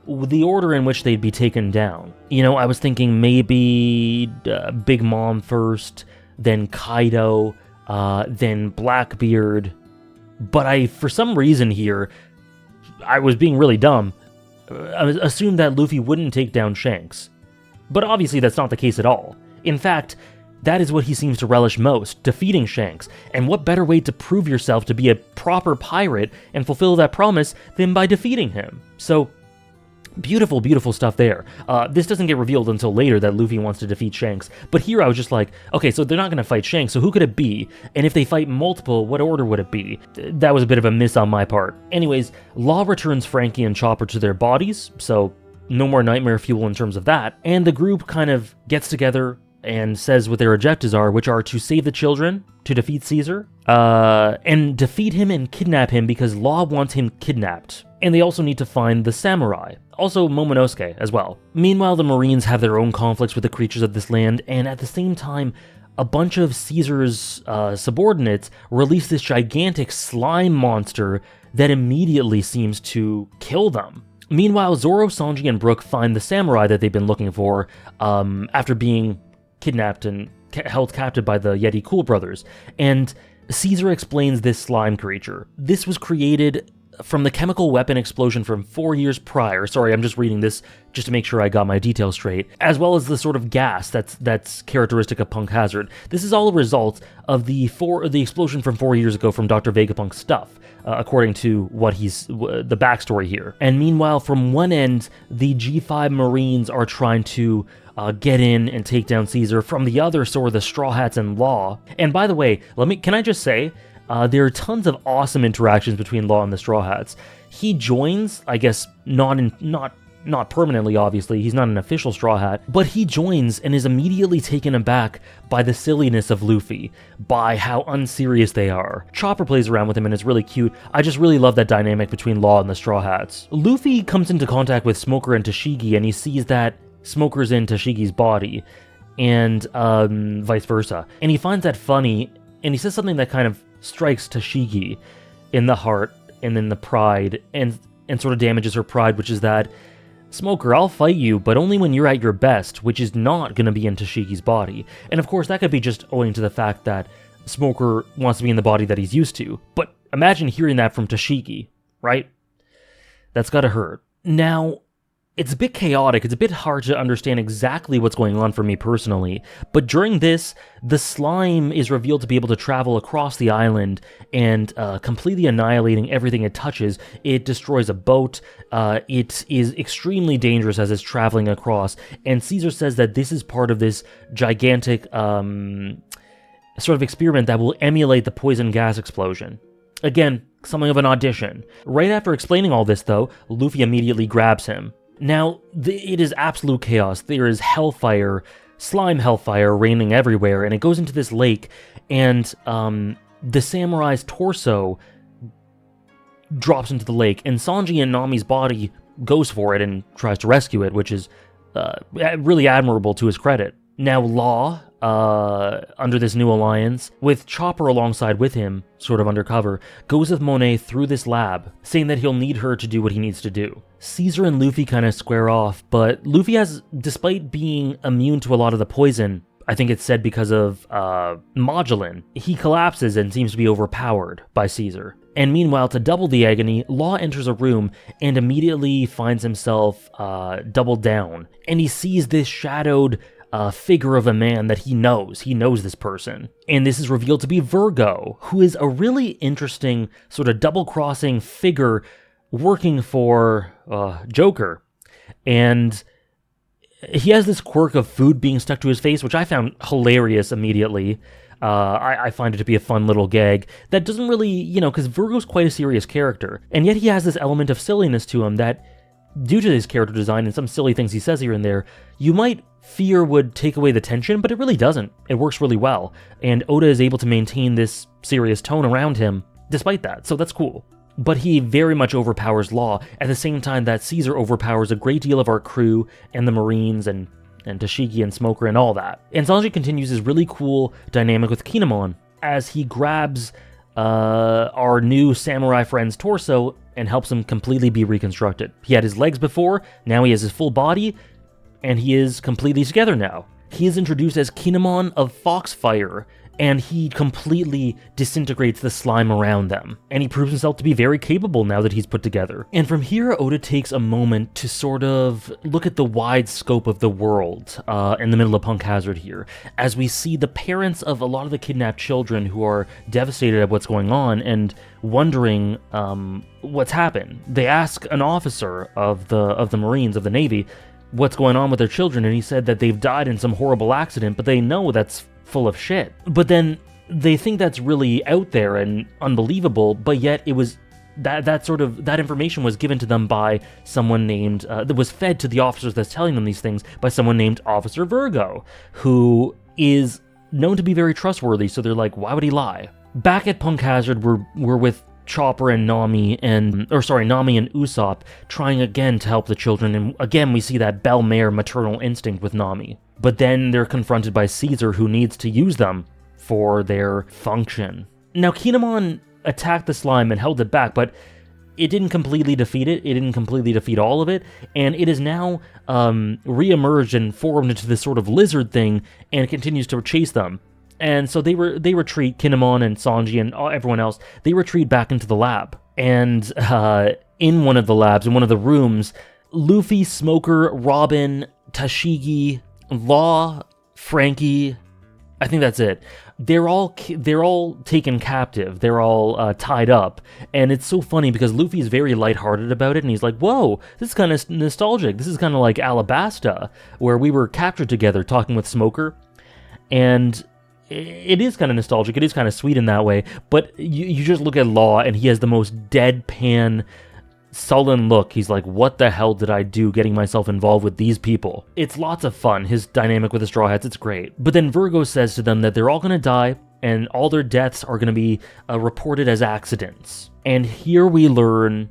the order in which they'd be taken down. You know, I was thinking maybe Big Mom first, then Kaido, then Blackbeard, but for some reason here, I was being really dumb, I assumed that Luffy wouldn't take down Shanks. But obviously that's not the case at all. In fact, that is what he seems to relish most, defeating Shanks, and what better way to prove yourself to be a proper pirate and fulfill that promise than by defeating him. So, beautiful, beautiful stuff there. This doesn't get revealed until later that Luffy wants to defeat Shanks, but here I was just like, okay, so they're not going to fight Shanks, so who could it be? And if they fight multiple, what order would it be? That was a bit of a miss on my part. Anyways, Law returns Frankie and Chopper to their bodies, so no more nightmare fuel in terms of that, and the group kind of gets together and says what their objectives are, which are to save the children, to defeat Caesar, and defeat him and kidnap him because Law wants him kidnapped. And they also need to find the samurai, also Momonosuke as well. Meanwhile, the Marines have their own conflicts with the creatures of this land, and at the same time, a bunch of Caesar's subordinates release this gigantic slime monster that immediately seems to kill them. Meanwhile, Zoro, Sanji, and Brook find the samurai that they've been looking for after being kidnapped and held captive by the Yeti Cool brothers, and Caesar explains this slime creature. This was created from the chemical weapon explosion from 4 years prior. Sorry, I'm just reading this just to make sure I got my details straight. As well as the sort of gas that's characteristic of Punk Hazard. This is all a result of the explosion from 4 years ago from Dr. Vegapunk's stuff, according to what the backstory here. And meanwhile, from one end, the G5 Marines are trying to get in and take down Caesar. From the other, so are the Straw Hats and Law. And by the way, can I just say, there are tons of awesome interactions between Law and the Straw Hats. He joins, I guess, not permanently, obviously, he's not an official Straw Hat, but he joins and is immediately taken aback by the silliness of Luffy, by how unserious they are. Chopper plays around with him and it's really cute. I just really love that dynamic between Law and the Straw Hats. Luffy comes into contact with Smoker and Tashigi, and he sees that Smoker's in Tashigi's body, and vice versa. And he finds that funny, and he says something that kind of strikes Tashigi in the heart and in the pride, and sort of damages her pride, which is that, Smoker, I'll fight you, but only when you're at your best, which is not going to be in Tashigi's body. And of course, that could be just owing to the fact that Smoker wants to be in the body that he's used to. But imagine hearing that from Tashigi, right? That's gotta hurt. Now, it's a bit chaotic, it's a bit hard to understand exactly what's going on for me personally, but during this, the slime is revealed to be able to travel across the island and completely annihilating everything it touches. It destroys a boat, it is extremely dangerous as it's traveling across, and Caesar says that this is part of this gigantic sort of experiment that will emulate the poison gas explosion. Again, something of an audition. Right after explaining all this though, Luffy immediately grabs him. Now, it is absolute chaos. There is hellfire, slime hellfire raining everywhere, and it goes into this lake, and the samurai's torso drops into the lake, and Sanji and Nami's body goes for it and tries to rescue it, which is really admirable to his credit. Now, Law, under this new alliance, with Chopper alongside with him, sort of undercover, goes with Monet through this lab, saying that he'll need her to do what he needs to do. Caesar and Luffy kind of square off, but Luffy has, despite being immune to a lot of the poison, I think it's said because of Modulin, he collapses and seems to be overpowered by Caesar. And meanwhile, to double the agony, Law enters a room and immediately finds himself doubled down, and he sees this shadowed figure of a man that he knows. He knows this person. And this is revealed to be Virgo, who is a really interesting sort of double-crossing figure working for Joker. And he has this quirk of food being stuck to his face, which I found hilarious immediately. I find it to be a fun little gag that doesn't really, because Virgo's quite a serious character. And yet he has this element of silliness to him that, due to his character design and some silly things he says here and there, you might fear would take away the tension, but it really doesn't. It works really well, and Oda is able to maintain this serious tone around him despite that, so that's cool. But he very much overpowers Law, at the same time that Caesar overpowers a great deal of our crew, and the Marines, and Tashigi and Smoker, and all that. And Sanji continues his really cool dynamic with Kinemon, as he grabs our new samurai friend's torso and helps him completely be reconstructed. He had his legs before, now he has his full body, and he is completely together now. He is introduced as Kinemon of Foxfire, and he completely disintegrates the slime around them. And he proves himself to be very capable now that he's put together. And from here, Oda takes a moment to sort of look at the wide scope of the world in the middle of Punk Hazard here, as we see the parents of a lot of the kidnapped children who are devastated at what's going on and wondering what's happened. They ask an officer of the Marines, of the Navy, what's going on with their children, and he said that they've died in some horrible accident, but they know that's full of shit. But then they think that's really out there and unbelievable, but yet it was that information was given to them by someone named, that was fed to the officers that's telling them these things by someone named Officer Virgo, who is known to be very trustworthy, so they're like, why would he lie? Back at Punk Hazard, we're with Chopper and Nami and Usopp trying again to help the children, and again we see that belle mare maternal instinct with Nami. But then they're confronted by Caesar, who needs to use them for their function. Now Kinemon attacked the slime and held it back, but it didn't completely defeat it. It didn't completely defeat all of it, and it is now re-emerged and formed into this sort of lizard thing, and it continues to chase them. And so they retreat, Kinemon and Sanji and everyone else, they retreat back into the lab. And in one of the labs, in one of the rooms, Luffy, Smoker, Robin, Tashigi, Law, Frankie, I think that's it. They're all taken captive. They're all tied up, and it's so funny because Luffy's very lighthearted about it, and he's like, "Whoa, this is kind of nostalgic. This is kind of like Alabasta, where we were captured together, talking with Smoker." And it is kind of nostalgic. It is kind of sweet in that way. But you just look at Law, and he has the most deadpan, sullen look. He's like, what the hell did I do getting myself involved with these people? It's lots of fun. His dynamic with the Straw Hats, it's great. But then Virgo says to them that they're all going to die, and all their deaths are going to be reported as accidents. And here we learn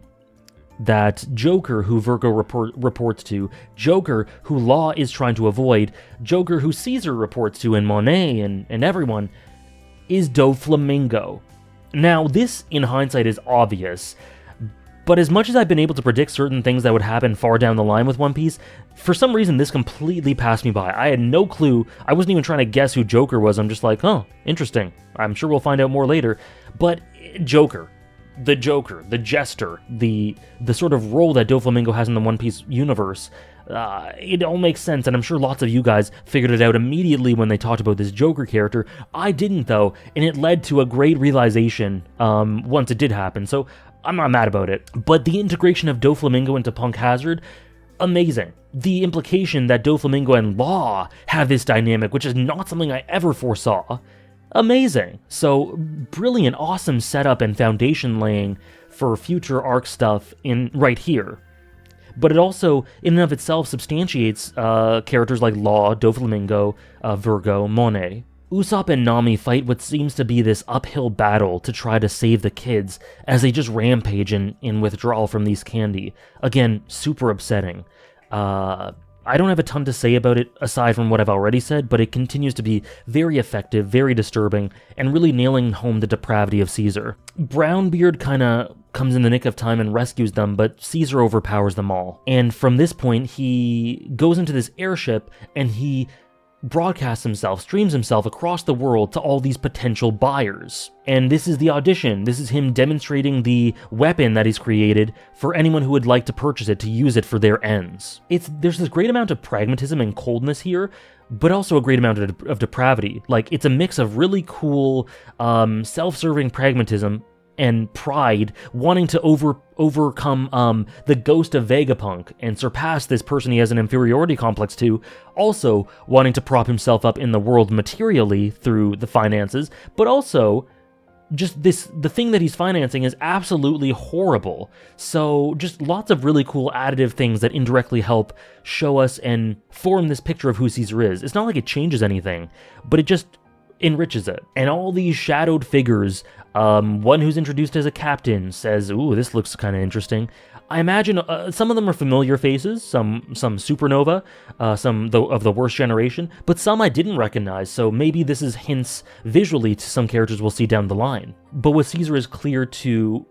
that Joker, who Virgo reports to, Joker, who Law is trying to avoid, Joker, who Caesar reports to, and Monet and everyone, is Doflamingo. Now, this, in hindsight, is obvious, but as much as I've been able to predict certain things that would happen far down the line with One Piece, for some reason this completely passed me by. I had no clue. I wasn't even trying to guess who Joker was. I'm just like, oh, interesting. I'm sure we'll find out more later. But Joker, the Jester, the sort of role that Doflamingo has in the One Piece universe, it all makes sense, and I'm sure lots of you guys figured it out immediately when they talked about this Joker character. I didn't, though, and it led to a great realization once it did happen, so I'm not mad about it. But the integration of Doflamingo into Punk Hazard, amazing. The implication that Doflamingo and Law have this dynamic, which is not something I ever foresaw, amazing. So brilliant, awesome setup and foundation laying for future arc stuff in right here. But it also, in and of itself, substantiates characters like Law, Doflamingo, Virgo, Monet. Usopp and Nami fight what seems to be this uphill battle to try to save the kids as they just rampage in withdrawal from these candy. Again, super upsetting. I don't have a ton to say about it aside from what I've already said, but it continues to be very effective, very disturbing, and really nailing home the depravity of Caesar. Brownbeard kinda comes in the nick of time and rescues them, but Caesar overpowers them all. And from this point, he goes into this airship and he broadcasts himself, streams himself across the world to all these potential buyers. And this is the audition. This is him demonstrating the weapon that he's created for anyone who would like to purchase it to use it for their ends. There's this great amount of pragmatism and coldness here, but also a great amount of depravity. Like, it's a mix of really cool, self-serving pragmatism and pride, wanting to overcome the ghost of Vegapunk and surpass this person he has an inferiority complex to, also wanting to prop himself up in the world materially through the finances, but also just the thing that he's financing is absolutely horrible. So just lots of really cool additive things that indirectly help show us and form this picture of who Caesar is. It's not like it changes anything, but it just enriches it. And all these shadowed figures, one who's introduced as a captain says, ooh, this looks kind of interesting. I imagine some of them are familiar faces, some Supernova, some of the worst generation, but some I didn't recognize, so maybe this is hints visually to some characters we'll see down the line. But what Caesar is clear to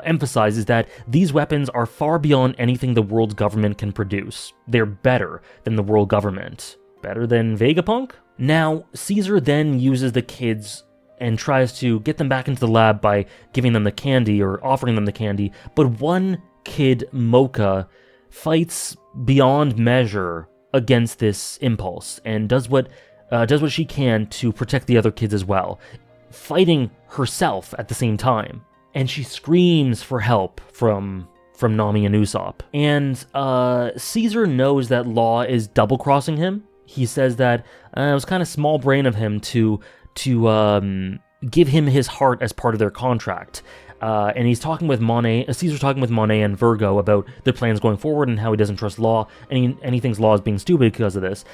emphasize is that these weapons are far beyond anything the world's government can produce. They're better than the world government. Better than Vegapunk? Now, Caesar then uses the kids and tries to get them back into the lab by giving them the candy or offering them the candy, but one kid, Mocha, fights beyond measure against this impulse and does what she can to protect the other kids as well, fighting herself at the same time. And she screams for help from Nami and Usopp. And Caesar knows that Law is double-crossing him. He says that it was kind of small brain of him to give him his heart as part of their contract. And he's talking with Monet, Caesar's talking with Monet and Virgo about their plans going forward and how he doesn't trust Law, and he thinks Law is being stupid because of this.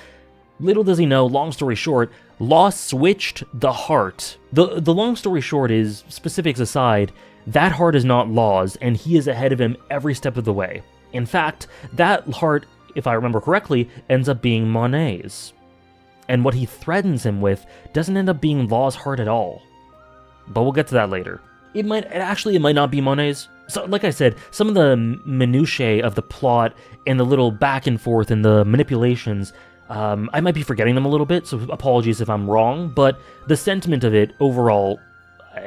Little does he know, long story short, Law switched the heart. The long story short is, specifics aside, that heart is not Law's, and he is ahead of him every step of the way. In fact, that heart, if I remember correctly, ends up being Monet's. And what he threatens him with doesn't end up being Law's heart at all. But we'll get to that later. It might not be Monet's. So, like I said, some of the minutiae of the plot and the little back and forth and the manipulations, I might be forgetting them a little bit, so apologies if I'm wrong, but the sentiment of it overall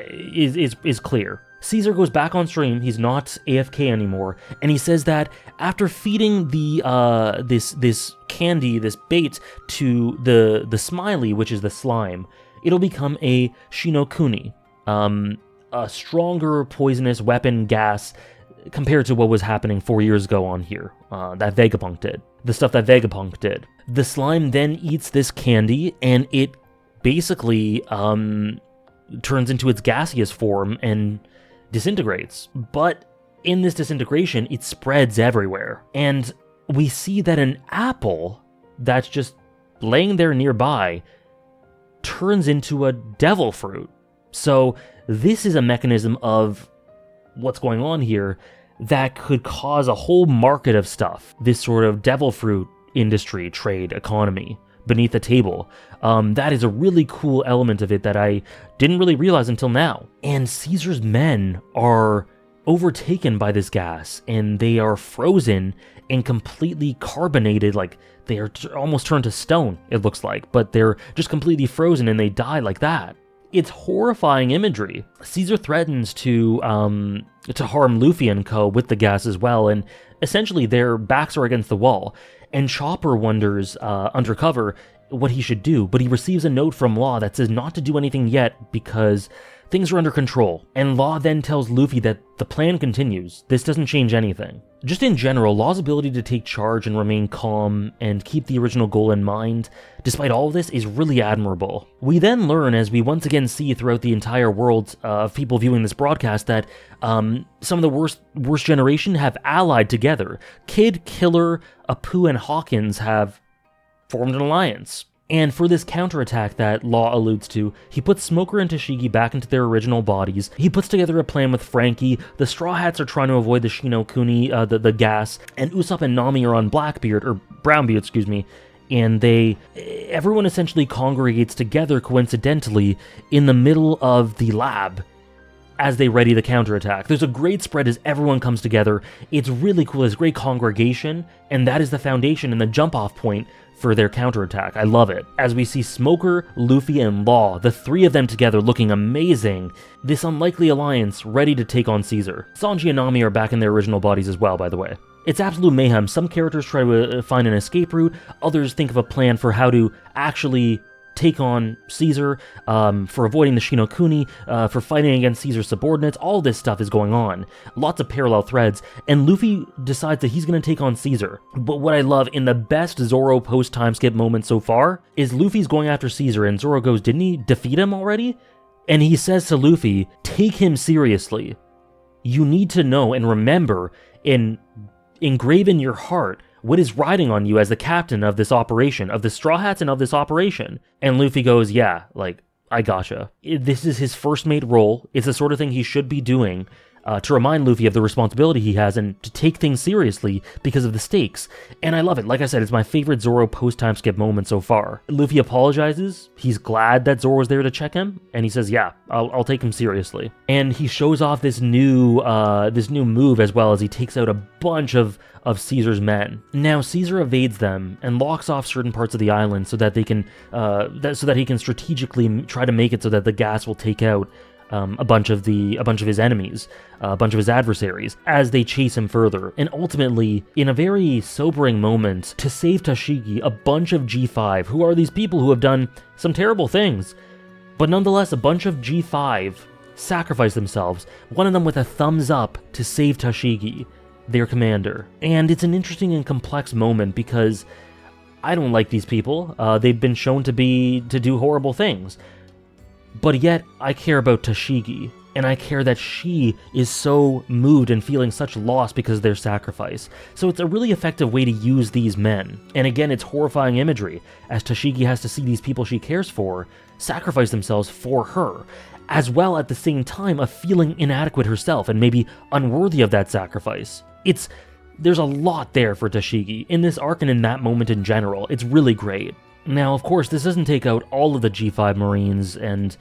is clear. Caesar goes back on stream. He's not AFK anymore, and he says that after feeding the this candy, this bait to the smiley, which is the slime, it'll become a Shinokuni, a stronger poisonous weapon gas compared to what was happening 4 years ago on here. That Vegapunk did. The stuff that Vegapunk did. The slime then eats this candy, and it basically turns into its gaseous form and disintegrates. But in this disintegration, it spreads everywhere. And we see that an apple that's just laying there nearby turns into a devil fruit. So this is a mechanism of what's going on here that could cause a whole market of stuff. This sort of devil fruit industry, trade, economy beneath the table. That is a really cool element of it that I didn't really realize until now. And Caesar's men are overtaken by this gas, and they are frozen and completely carbonated, like they are almost turned to stone, it looks like, but they're just completely frozen and they die like that. It's horrifying imagery. Caesar threatens to harm Luffy and co. with the gas as well, and essentially their backs are against the wall. And Chopper wonders, undercover, what he should do, but he receives a note from Law that says not to do anything yet because things are under control. And Law then tells Luffy that the plan continues. This doesn't change anything. Just in general, Law's ability to take charge and remain calm and keep the original goal in mind, despite all of this, is really admirable. We then learn, as we once again see throughout the entire world of people viewing this broadcast, that some of the worst generation have allied together. Kid, Killer, Apu, and Hawkins have formed an alliance. And for this counterattack that Law alludes to, he puts Smoker and Tashigi back into their original bodies. He puts together a plan with Frankie. The Straw Hats are trying to avoid the Shinokuni, the gas, and Usopp and Nami are on Blackbeard, or Brownbeard, excuse me, and everyone essentially congregates together coincidentally in the middle of the lab as they ready the counterattack. There's a great spread as everyone comes together. It's really cool. There's great congregation, and that is the foundation and the jump-off point for their counterattack. I love it. As we see Smoker, Luffy, and Law, the three of them together looking amazing, this unlikely alliance ready to take on Caesar. Sanji and Nami are back in their original bodies as well, by the way. It's absolute mayhem. Some characters try to find an escape route, others think of a plan for how to actually take on Caesar, for avoiding the Shinokuni, for fighting against Caesar's subordinates. All this stuff is going on. Lots of parallel threads, and Luffy decides that he's going to take on Caesar. But what I love in the best Zoro post-time skip moment so far is Luffy's going after Caesar, and Zoro goes, didn't he defeat him already? And he says to Luffy, take him seriously. You need to know and remember and engrave in your heart what is riding on you as the captain of this operation, of the Straw Hats and of this operation. And Luffy goes, yeah, like, I gotcha. This is his first mate role. It's the sort of thing he should be doing to remind Luffy of the responsibility he has and to take things seriously because of the stakes. And I love it. Like I said, it's my favorite Zoro post-time skip moment so far. Luffy apologizes. He's glad that Zoro was there to check him. And he says, yeah, I'll take him seriously. And he shows off this new move as well as he takes out a bunch of Caesar's men. Now Caesar evades them and locks off certain parts of the island so that they can, so that he can strategically try to make it so that the gas will take out a bunch of his enemies, a bunch of his adversaries, as they chase him further. And ultimately, in a very sobering moment, to save Tashigi, a bunch of G5, who are these people who have done some terrible things, but nonetheless, a bunch of G5 sacrifice themselves, one of them with a thumbs up to save Tashigi, their commander. And it's an interesting and complex moment because I don't like these people. They've been shown to do horrible things. But yet, I care about Tashigi, and I care that she is so moved and feeling such loss because of their sacrifice. So it's a really effective way to use these men. And again, it's horrifying imagery, as Tashigi has to see these people she cares for sacrifice themselves for her, as well at the same time of feeling inadequate herself and maybe unworthy of that sacrifice. There's a lot there for Tashigi, in this arc and in that moment in general. It's really great. Now, of course, this doesn't take out all of the G5 Marines, and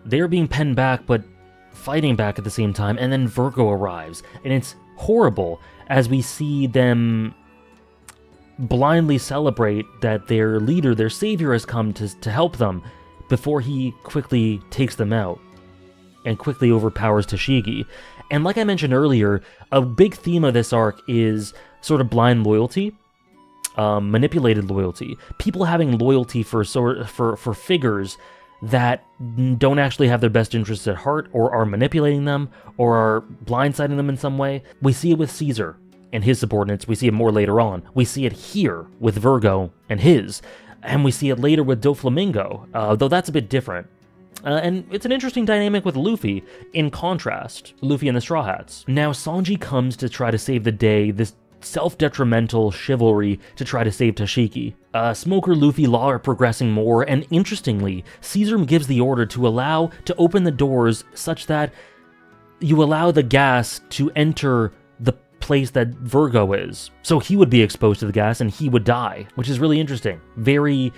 they're being penned back, but fighting back at the same time, and then Virgo arrives, and it's horrible as we see them blindly celebrate that their leader, their savior, has come to help them before he quickly takes them out. and quickly overpowers Tashigi. And like I mentioned earlier, a big theme of this arc is sort of blind loyalty, manipulated loyalty. People having loyalty for figures that don't actually have their best interests at heart, or are manipulating them, or are blindsiding them in some way. We see it with Caesar and his subordinates. We see it more later on. We see it here with Virgo and his, and we see it later with Doflamingo, though that's a bit different. And it's an interesting dynamic with Luffy, in contrast, Luffy and the Straw Hats. Now Sanji comes to try to save the day, this self-detrimental chivalry to try to save Tashigi. Smoker, Luffy, Law are progressing more, and interestingly, Caesar gives the order to open the doors such that you allow the gas to enter the place that Virgo is. So he would be exposed to the gas and he would die, which is really interesting. Very...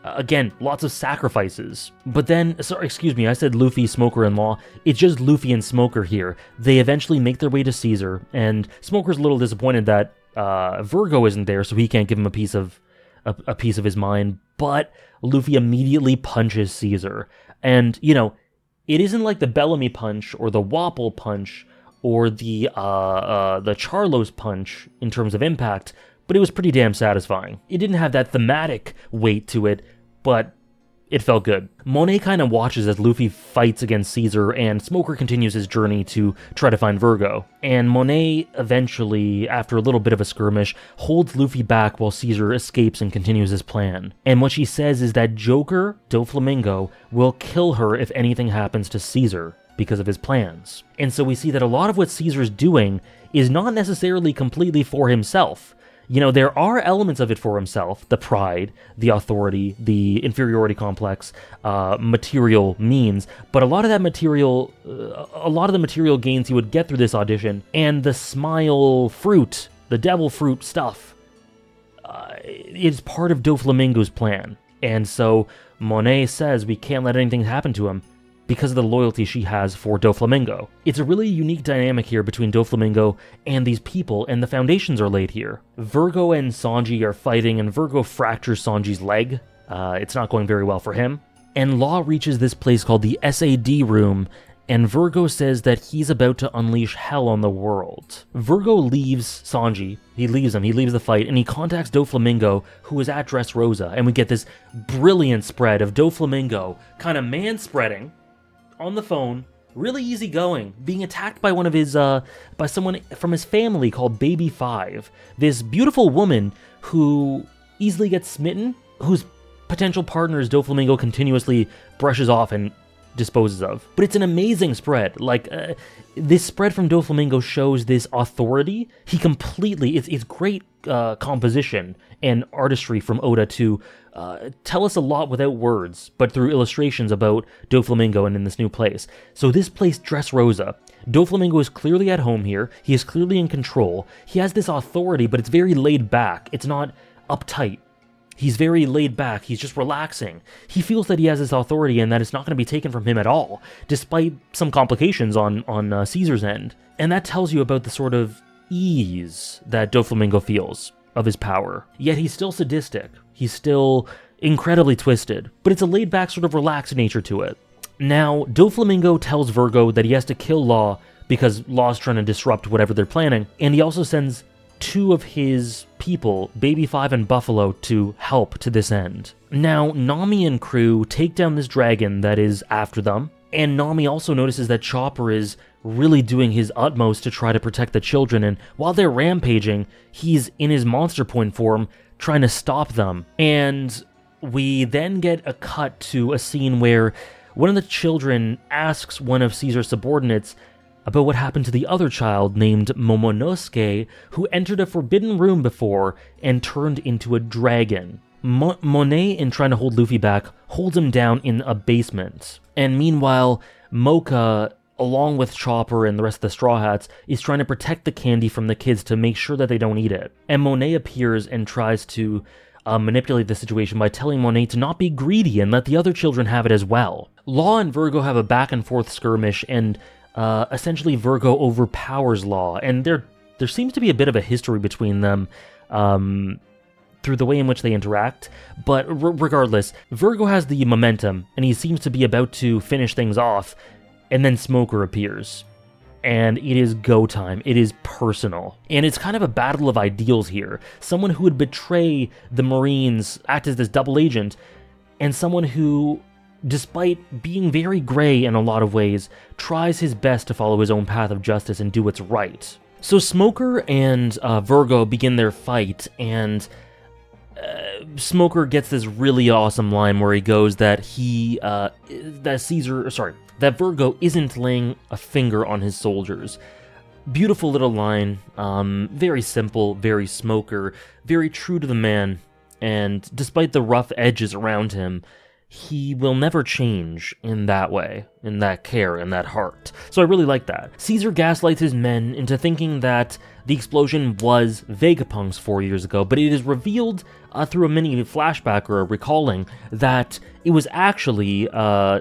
again, lots of sacrifices. But then, sorry, excuse me, I said Luffy, Smoker, and Law. It's just Luffy and Smoker here. They eventually make their way to Caesar, and Smoker's a little disappointed that Virgo isn't there, so he can't give him a piece of his mind. But Luffy immediately punches Caesar, and it isn't like the Bellamy punch or the Wapple punch or the Charlos punch in terms of impact, but it was pretty damn satisfying. It didn't have that thematic weight to it, but it felt good. Monet kind of watches as Luffy fights against Caesar, and Smoker continues his journey to try to find Virgo. And Monet eventually, after a little bit of a skirmish, holds Luffy back while Caesar escapes and continues his plan. And what she says is that Joker, Doflamingo, will kill her if anything happens to Caesar because of his plans. And so we see that a lot of what Caesar's doing is not necessarily completely for himself. There are elements of it for himself: the pride, the authority, the inferiority complex, material means, but a lot of the material gains he would get through this audition, and the smile fruit, the devil fruit stuff, is part of Doflamingo's plan. And so Monet says we can't let anything happen to him, because of the loyalty she has for Doflamingo. It's a really unique dynamic here between Doflamingo and these people, and the foundations are laid here. Virgo and Sanji are fighting, and Virgo fractures Sanji's leg. It's not going very well for him. And Law reaches this place called the SAD room, and Virgo says that he's about to unleash hell on the world. Virgo leaves Sanji. He leaves the fight, and he contacts Doflamingo, who is at Dressrosa, and we get this brilliant spread of Doflamingo kind of man-spreading on the phone, really easygoing, being attacked by by someone from his family called Baby 5. This beautiful woman who easily gets smitten, whose potential partners Doflamingo continuously brushes off and disposes of. But it's an amazing spread. This spread from Doflamingo shows this authority. He completely, it's great composition and artistry from Oda to tell us a lot without words, but through illustrations about Doflamingo and in this new place. So this place, Dressrosa, Doflamingo is clearly at home here. He is clearly in control. He has this authority, but it's very laid back. It's not uptight. He's very laid back. He's just relaxing. He feels that he has this authority and that it's not going to be taken from him at all, despite some complications on Caesar's end. And that tells you about the sort of ease that Doflamingo feels of his power. Yet he's still sadistic. He's still incredibly twisted, but it's a laid-back sort of relaxed nature to it. Now, Doflamingo tells Virgo that he has to kill Law because Law's trying to disrupt whatever they're planning, and he also sends two of his people, Baby 5 and Buffalo, to help to this end. Now, Nami and crew take down this dragon that is after them, and Nami also notices that Chopper is really doing his utmost to try to protect the children, and while they're rampaging, he's in his monster point form trying to stop them. And we then get a cut to a scene where one of the children asks one of Caesar's subordinates about what happened to the other child named Momonosuke, who entered a forbidden room before and turned into a dragon. Monet, in trying to hold Luffy back, holds him down in a basement. And meanwhile, Mocha, along with Chopper and the rest of the Straw Hats, is trying to protect the candy from the kids to make sure that they don't eat it. And Monet appears and tries to manipulate the situation by telling Monet to not be greedy and let the other children have it as well. Law and Virgo have a back and forth skirmish, and essentially Virgo overpowers Law, and there seems to be a bit of a history between them through the way in which they interact, but regardless, Virgo has the momentum, and he seems to be about to finish things off, And then Smoker appears. And it is go time. It is personal. And it's kind of a battle of ideals here. Someone who would betray the Marines, act as this double agent, and someone who, despite being very gray in a lot of ways, tries his best to follow his own path of justice and do what's right. So Smoker and Virgo begin their fight, and Smoker gets this really awesome line where he goes that that Virgo isn't laying a finger on his soldiers. Beautiful little line, very simple, very Smoker, very true to the man, and despite the rough edges around him, he will never change in that way, in that care, in that heart. So I really like that. Caesar gaslights his men into thinking that the explosion was Vegapunks 4 years ago, but it is revealed through a mini flashback or a recalling that it was actually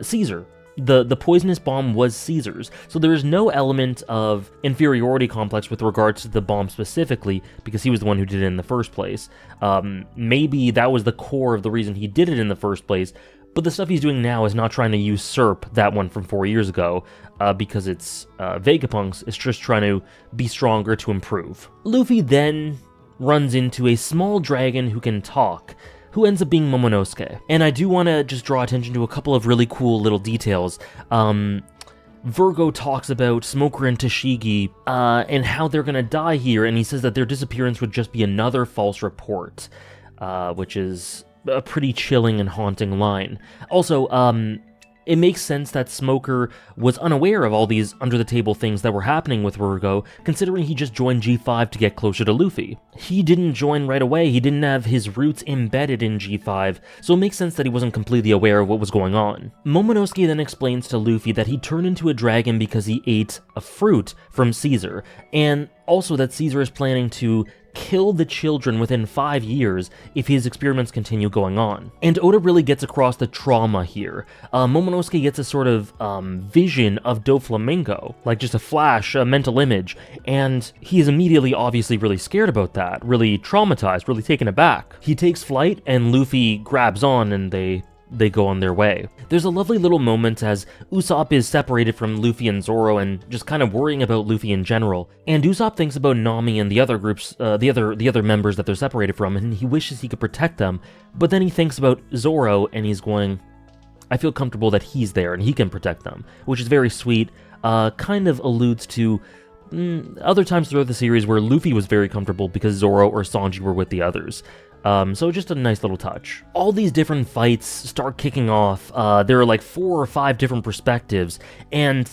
Caesar. The poisonous bomb was Caesar's, so there is no element of inferiority complex with regards to the bomb specifically, because he was the one who did it in the first place. Maybe that was the core of the reason he did it in the first place, but the stuff he's doing now is not trying to usurp that one from 4 years ago, because it's Vegapunks. It's just trying to be stronger to improve. Luffy then runs into a small dragon who can talk, who ends up being Momonosuke. And I do want to just draw attention to a couple of really cool little details. Virgo talks about Smoker and Tashigi and how they're going to die here, and he says that their disappearance would just be another false report, which is a pretty chilling and haunting line. Also, it makes sense that Smoker was unaware of all these under-the-table things that were happening with Virgo, considering he just joined G5 to get closer to Luffy. He didn't join right away, he didn't have his roots embedded in G5, so it makes sense that he wasn't completely aware of what was going on. Momonosuke then explains to Luffy that he turned into a dragon because he ate a fruit from Caesar, and also that Caesar is planning to kill the children within 5 years if his experiments continue going on. And Oda really gets across the trauma here. Momonosuke gets a sort of vision of Doflamingo, like just a flash, a mental image, and he is immediately obviously really scared about that, really traumatized, really taken aback. He takes flight, and Luffy grabs on, and they go on their way. There's a lovely little moment as Usopp is separated from Luffy and Zoro and just kind of worrying about Luffy in general. And Usopp thinks about Nami and the other groups, the other members that they're separated from, and he wishes he could protect them. But then he thinks about Zoro and he's going, I feel comfortable that he's there and he can protect them, which is very sweet. Kind of alludes to other times throughout the series where Luffy was very comfortable because Zoro or Sanji were with the others. So just a nice little touch. All these different fights start kicking off. There are like 4 or 5 different perspectives, and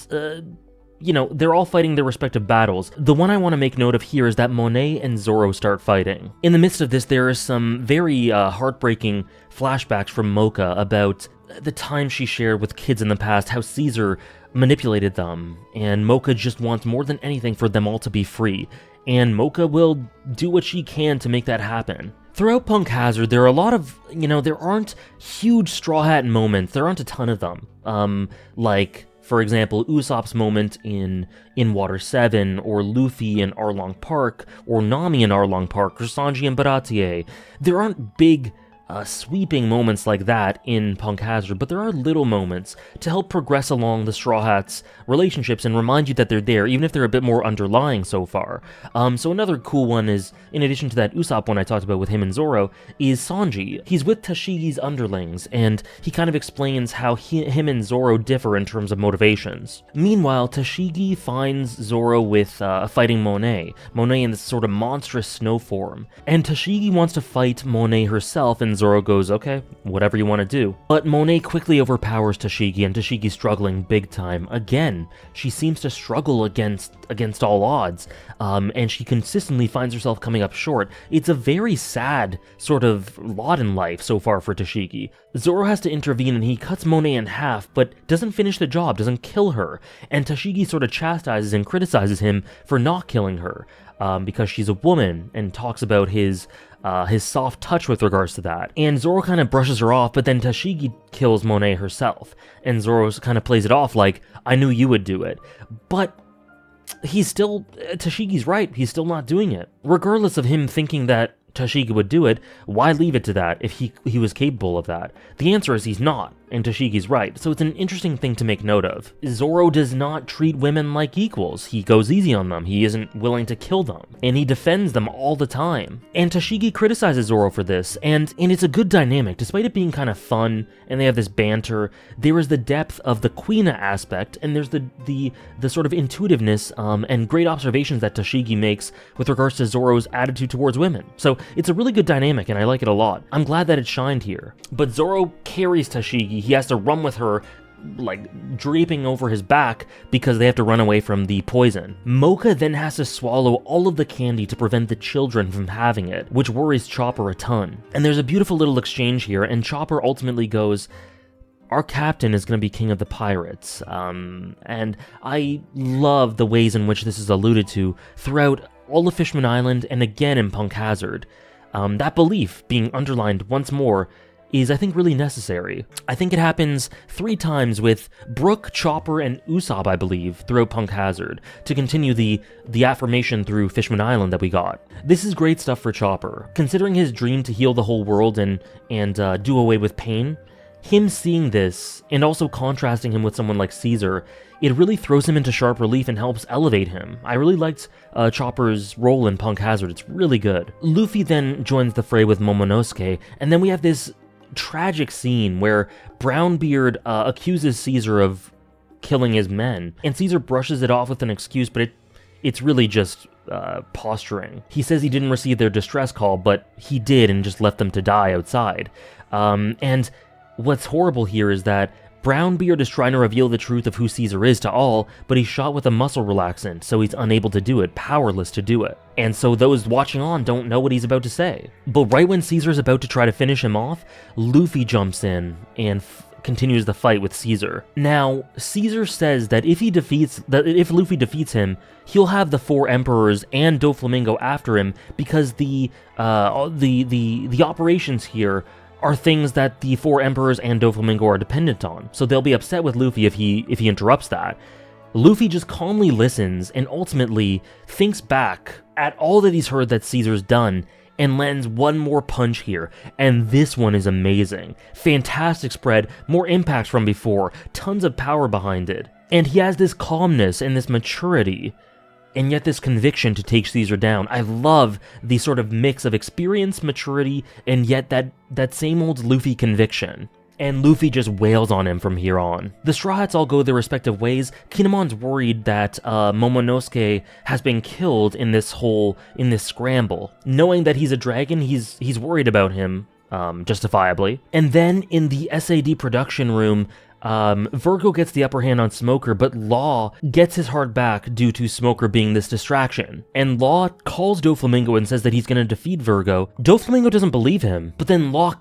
they're all fighting their respective battles. The one I want to make note of here is that Monet and Zoro start fighting. In the midst of this, there is some very heartbreaking flashbacks from Mocha about the time she shared with kids in the past, how Caesar manipulated them, and Mocha just wants more than anything for them all to be free, and Mocha will do what she can to make that happen. Throughout Punk Hazard, there are a lot of, there aren't huge Straw Hat moments, there aren't a ton of them, like, for example, Usopp's moment in Water 7, or Luffy in Arlong Park, or Nami in Arlong Park, or Sanji and Baratie. There aren't big, sweeping moments like that in Punk Hazard, but there are little moments to help progress along the Straw Hats' relationships and remind you that they're there, even if they're a bit more underlying so far. So another cool one is, in addition to that Usopp one I talked about with him and Zoro, is Sanji. He's with Tashigi's underlings, and he kind of explains how him and Zoro differ in terms of motivations. Meanwhile, Tashigi finds Zoro with fighting Monet in this sort of monstrous snow form, and Tashigi wants to fight Monet herself, and Zoro goes, okay, whatever you want to do. But Monet quickly overpowers Tashigi, and Tashigi's struggling big time. Again, she seems to struggle against all odds, and she consistently finds herself coming up short. It's a very sad sort of lot in life so far for Tashigi. Zoro has to intervene, and he cuts Monet in half, but doesn't finish the job, doesn't kill her, and Tashigi sort of chastises and criticizes him for not killing her, because she's a woman, and talks about his soft touch with regards to that. And Zoro kind of brushes her off, but then Tashigi kills Monet herself. And Zoro kind of plays it off like, I knew you would do it. But Tashigi's right, he's still not doing it. Regardless of him thinking that Tashigi would do it, why leave it to that if he was capable of that? The answer is he's not. and Tashigi's right, so it's an interesting thing to make note of. Zoro does not treat women like equals. He goes easy on them, he isn't willing to kill them, and he defends them all the time. And Tashigi criticizes Zoro for this, and it's a good dynamic. Despite it being kind of fun, and they have this banter, there is the depth of the Quina aspect, and there's the sort of intuitiveness and great observations that Tashigi makes with regards to Zoro's attitude towards women. So it's a really good dynamic, and I like it a lot. I'm glad that it shined here. But Zoro carries Tashigi. He has to run with her, like, draping over his back because they have to run away from the poison. Mocha then has to swallow all of the candy to prevent the children from having it, which worries Chopper a ton. And there's a beautiful little exchange here, and Chopper ultimately goes, "Our captain is going to be king of the pirates." And I love the ways in which this is alluded to throughout all of Fishman Island and again in Punk Hazard. That belief being underlined once more is, I think, really necessary. I think it happens 3 times with Brook, Chopper, and Usopp, I believe, throughout Punk Hazard, to continue the affirmation through Fishman Island that we got. This is great stuff for Chopper. Considering his dream to heal the whole world and do away with pain, him seeing this, and also contrasting him with someone like Caesar, it really throws him into sharp relief and helps elevate him. I really liked Chopper's role in Punk Hazard. It's really good. Luffy then joins the fray with Momonosuke, and then we have this tragic scene where Brownbeard accuses Caesar of killing his men, and Caesar brushes it off with an excuse, but it's really just posturing. He says he didn't receive their distress call, but he did and just left them to die outside. And what's horrible here is that Brownbeard is trying to reveal the truth of who Caesar is to all, but he's shot with a muscle relaxant, so he's unable to do it, powerless to do it. And so those watching on don't know what he's about to say. But right when Caesar's about to try to finish him off, Luffy jumps in and continues the fight with Caesar. Now, Caesar says that if Luffy defeats him, he'll have the 4 emperors and Doflamingo after him, because the operations here are things that the 4 emperors and Doflamingo are dependent on. So they'll be upset with Luffy if he interrupts that. Luffy just calmly listens and ultimately thinks back at all that he's heard that Caesar's done and lands one more punch here, and this one is amazing. Fantastic spread, more impact from before, tons of power behind it. And he has this calmness and this maturity, and yet this conviction to take Caesar down. I love the sort of mix of experience, maturity, and yet that same old Luffy conviction. And Luffy just wails on him from here on. The Straw Hats all go their respective ways. Kinemon's worried that Momonosuke has been killed in this scramble. Knowing that he's a dragon, he's worried about him, justifiably. And then in the SAD production room, Virgo gets the upper hand on Smoker, but Law gets his heart back due to Smoker being this distraction. And Law calls Doflamingo and says that he's gonna defeat Virgo. Doflamingo doesn't believe him, but then Law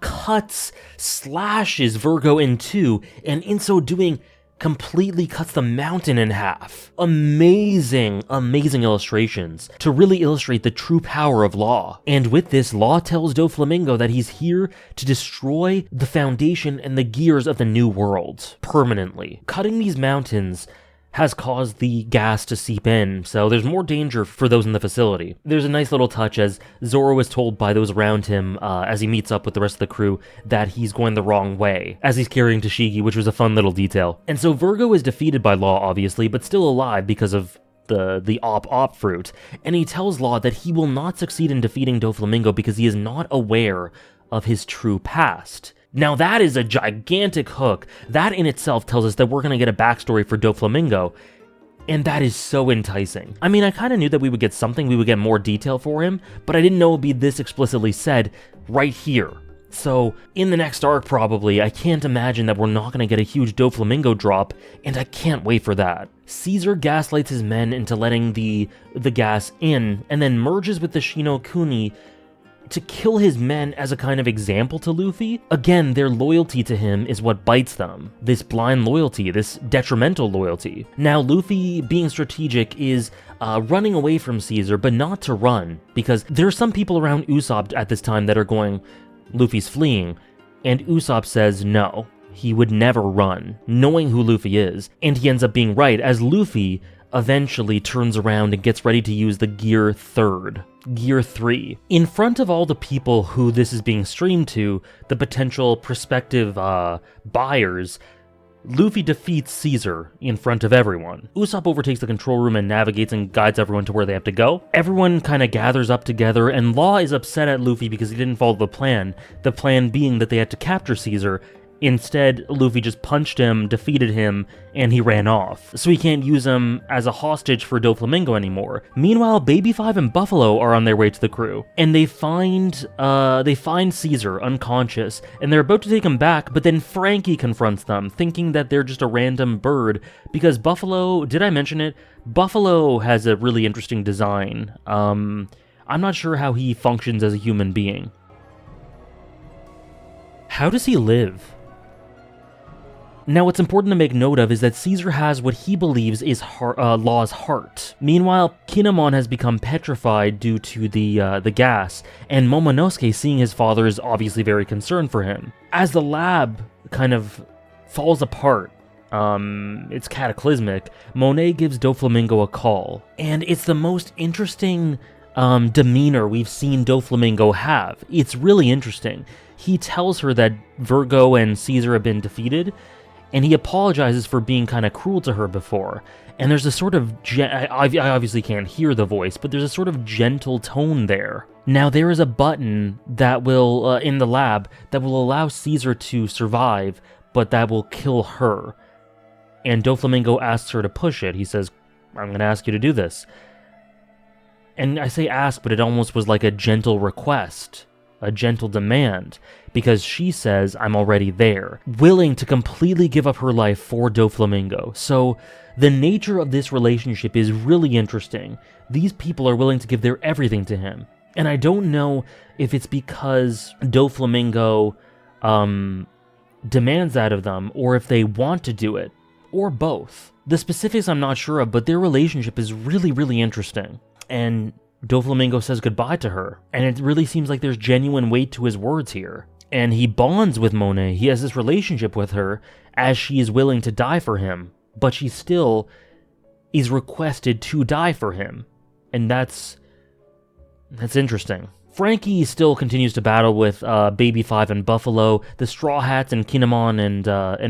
slashes Virgo in 2, and in so doing, completely cuts the mountain in half. Amazing, amazing illustrations to really illustrate the true power of Law. And with this, Law tells Doflamingo that he's here to destroy the foundation and the gears of the new world permanently. Cutting these mountains has caused the gas to seep in, so there's more danger for those in the facility. There's a nice little touch as Zoro is told by those around him as he meets up with the rest of the crew that he's going the wrong way as he's carrying Tashigi, which was a fun little detail. And so Virgo is defeated by Law, obviously, but still alive because of the op fruit, and he tells Law that he will not succeed in defeating Doflamingo because he is not aware of his true past. Now that is a gigantic hook. That in itself tells us that we're going to get a backstory for Doflamingo, and that is so enticing. I mean, I kind of knew that we would get something, we would get more detail for him, but I didn't know it would be this explicitly said right here. So, in the next arc probably, I can't imagine that we're not going to get a huge Doflamingo drop, and I can't wait for that. Caesar gaslights his men into letting the gas in, and then merges with the Shinokuni to kill his men as a kind of example to Luffy. Again, their loyalty to him is what bites them. This blind loyalty, this detrimental loyalty. Now, Luffy, being strategic, is running away from Caesar, but not to run, because there are some people around Usopp at this time that are going, Luffy's fleeing, and Usopp says no. He would never run, knowing who Luffy is, and he ends up being right, as Luffy eventually turns around and gets ready to use the Gear 3. In front of all the people who this is being streamed to, the potential prospective buyers, Luffy defeats Caesar in front of everyone. Usopp overtakes the control room and navigates and guides everyone to where they have to go. Everyone kind of gathers up together, and Law is upset at Luffy because he didn't follow the plan being that they had to capture Caesar. Instead, Luffy just punched him, defeated him, and he ran off. So he can't use him as a hostage for Doflamingo anymore. Meanwhile, Baby 5 and Buffalo are on their way to the crew, and they find Caesar unconscious, and they're about to take him back, but then Frankie confronts them, thinking that they're just a random bird, because Buffalo, did I mention it? Buffalo has a really interesting design. I'm not sure how he functions as a human being. How does he live? Now, what's important to make note of is that Caesar has what he believes is Law's heart. Meanwhile, Kinemon has become petrified due to the gas, and Momonosuke, seeing his father, is obviously very concerned for him. As the lab kind of falls apart, it's cataclysmic, Monet gives Doflamingo a call, and it's the most interesting demeanor we've seen Doflamingo have. It's really interesting. He tells her that Virgo and Caesar have been defeated, and he apologizes for being kind of cruel to her before. And there's a sort of, I obviously can't hear the voice, but there's a sort of gentle tone there. Now, there is a button that will, in the lab, that will allow Caesar to survive, but that will kill her. And Doflamingo asks her to push it. He says, I'm going to ask you to do this. And I say ask, but it almost was like a gentle request, a gentle demand, because she says, I'm already there, willing to completely give up her life for Doflamingo. So the nature of this relationship is really interesting. These people are willing to give their everything to him. And I don't know if it's because Doflamingo demands that of them, or if they want to do it, or both. The specifics I'm not sure of, but their relationship is really, really interesting. And Doflamingo says goodbye to her, and it really seems like there's genuine weight to his words here. And he bonds with Monet. He has this relationship with her as she is willing to die for him, but she still is requested to die for him. And that's interesting. Frankie still continues to battle with Baby 5 and Buffalo, the Straw Hats and Kinemon and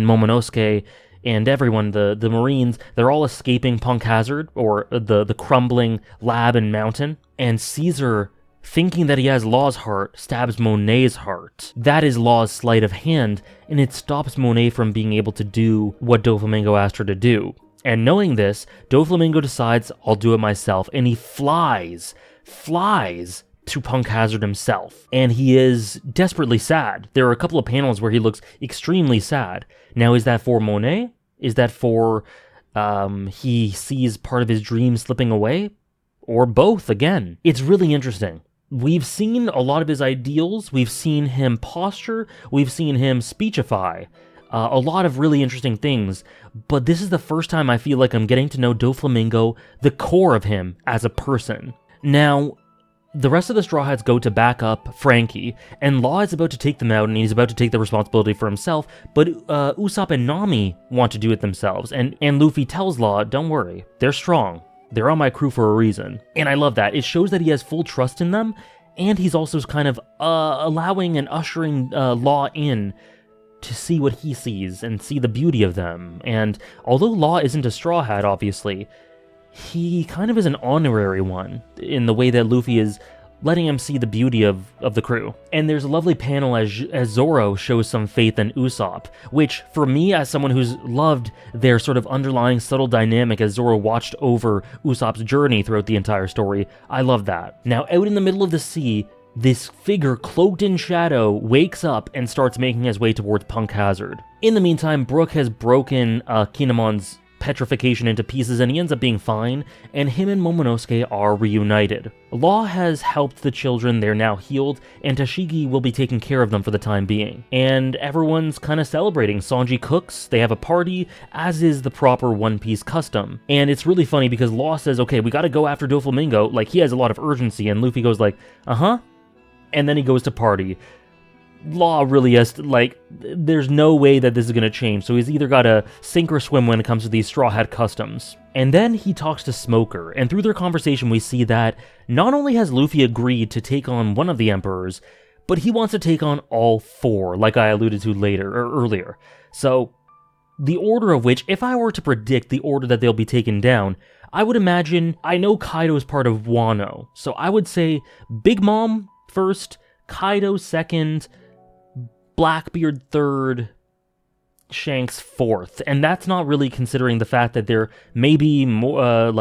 Momonosuke, and everyone, the Marines. They're all escaping Punk Hazard, or the crumbling lab and mountain. And Caesar, thinking that he has Law's heart, stabs Monet's heart. That is Law's sleight of hand, and it stops Monet from being able to do what Doflamingo asked her to do. And knowing this, Doflamingo decides, I'll do it myself, and he flies to Punk Hazard himself. And he is desperately sad. There are a couple of panels where he looks extremely sad. Now, is that for Monet? Is that for he sees part of his dream slipping away? Or both, again? It's really interesting. We've seen a lot of his ideals, we've seen him posture, we've seen him speechify, a lot of really interesting things, but this is the first time I feel like I'm getting to know Doflamingo, the core of him as a person. Now, the rest of the Straw Hats go to back up Frankie, and Law is about to take them out, and he's about to take the responsibility for himself, but Usopp and Nami want to do it themselves, and Luffy tells Law, don't worry, they're strong. They're on my crew for a reason. And I love that. It shows that he has full trust in them, and he's also kind of allowing and ushering Law in to see what he sees and see the beauty of them. And although Law isn't a Straw Hat, obviously, he kind of is an honorary one in the way that Luffy is letting him see the beauty of the crew. And there's a lovely panel as Zoro shows some faith in Usopp, which, for me, as someone who's loved their sort of underlying subtle dynamic as Zoro watched over Usopp's journey throughout the entire story, I love that. Now, out in the middle of the sea, this figure cloaked in shadow wakes up and starts making his way towards Punk Hazard. In the meantime, Brook has broken Kinemon's petrification into pieces, and he ends up being fine, and him and Momonosuke are reunited. Law has helped the children, they're now healed, and Tashigi will be taking care of them for the time being. And everyone's kind of celebrating. Sanji cooks, they have a party, as is the proper One Piece custom. And it's really funny because Law says, okay, we gotta go after Doflamingo, like he has a lot of urgency, and Luffy goes like, and then he goes to party. Law really has to, like, there's no way that this is going to change, so he's either got to sink or swim when it comes to these Straw Hat customs. And then he talks to Smoker, and through their conversation we see that not only has Luffy agreed to take on one of the Emperors, but he wants to take on all four, like I alluded to earlier. So, the order of which, if I were to predict the order that they'll be taken down, I would imagine, I know Kaido's part of Wano, so I would say Big Mom first, Kaido second, Blackbeard third, Shanks fourth. And that's not really considering the fact that there may be more,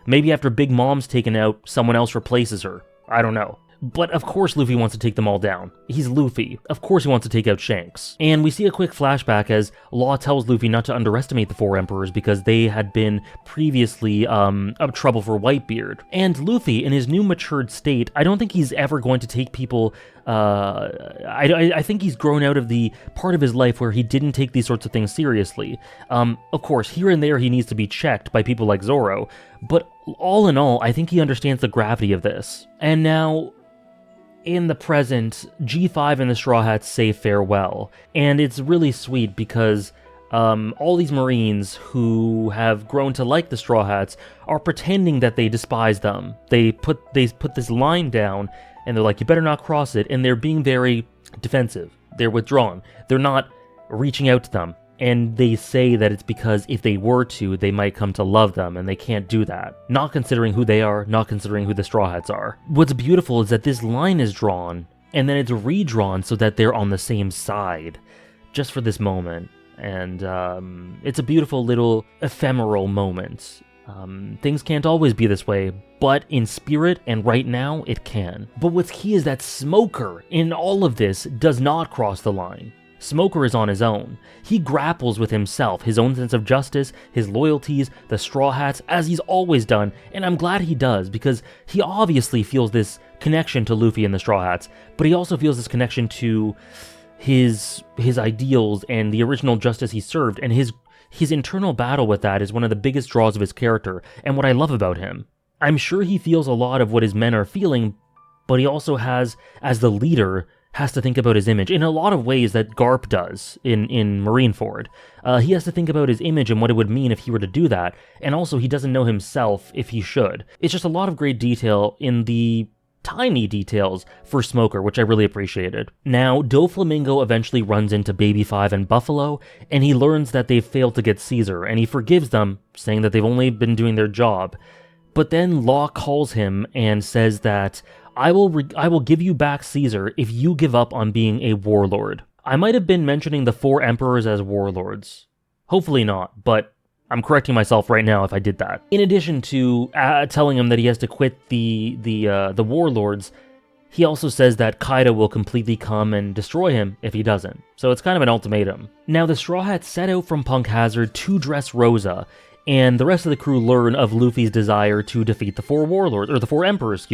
maybe after Big Mom's taken out, someone else replaces her. I don't know. But of course Luffy wants to take them all down. He's Luffy. Of course he wants to take out Shanks. And we see a quick flashback as Law tells Luffy not to underestimate the four Emperors because they had been previously of trouble for Whitebeard. And Luffy, in his new matured state, I don't think he's ever going to take people... I think he's grown out of the part of his life where he didn't take these sorts of things seriously. Of course, here and there he needs to be checked by people like Zoro, but all in all, I think he understands the gravity of this. And now... in the present, G5 and the Straw Hats say farewell, and it's really sweet because all these Marines who have grown to like the Straw Hats are pretending that they despise them. They put this line down, and they're like, you better not cross it, and they're being very defensive. They're withdrawn. They're not reaching out to them. And they say that it's because if they were to, they might come to love them, and they can't do that. Not considering who they are, not considering who the Straw Hats are. What's beautiful is that this line is drawn, and then it's redrawn so that they're on the same side, just for this moment. And it's a beautiful little ephemeral moment. Things can't always be this way, but in spirit and right now, it can. But what's key is that Smoker, in all of this, does not cross the line. Smoker is on his own. He grapples with himself, his own sense of justice, his loyalties, the Straw Hats, as he's always done, and I'm glad he does, because he obviously feels this connection to Luffy and the Straw Hats, but he also feels this connection to his ideals and the original justice he served, and his internal battle with that is one of the biggest draws of his character, and what I love about him. I'm sure he feels a lot of what his men are feeling, but he also has, as the leader, has to think about his image in a lot of ways that Garp does in Marineford. He has to think about his image and what it would mean if he were to do that, and also he doesn't know himself if he should. It's just a lot of great detail in the tiny details for Smoker, which I really appreciated. Now, Doflamingo eventually runs into Baby 5 and Buffalo, and he learns that they've failed to get Caesar, and he forgives them, saying that they've only been doing their job. But then Law calls him and says that I will give you back Caesar if you give up on being a warlord. I might have been mentioning the four emperors as warlords. Hopefully not, but I'm correcting myself right now if I did that. In addition to telling him that he has to quit the warlords, he also says that Kaido will completely come and destroy him if he doesn't. So it's kind of an ultimatum. Now the Straw Hats set out from Punk Hazard to Dressrosa, and the rest of the crew learn of Luffy's desire to defeat the four warlords, or the four emperors,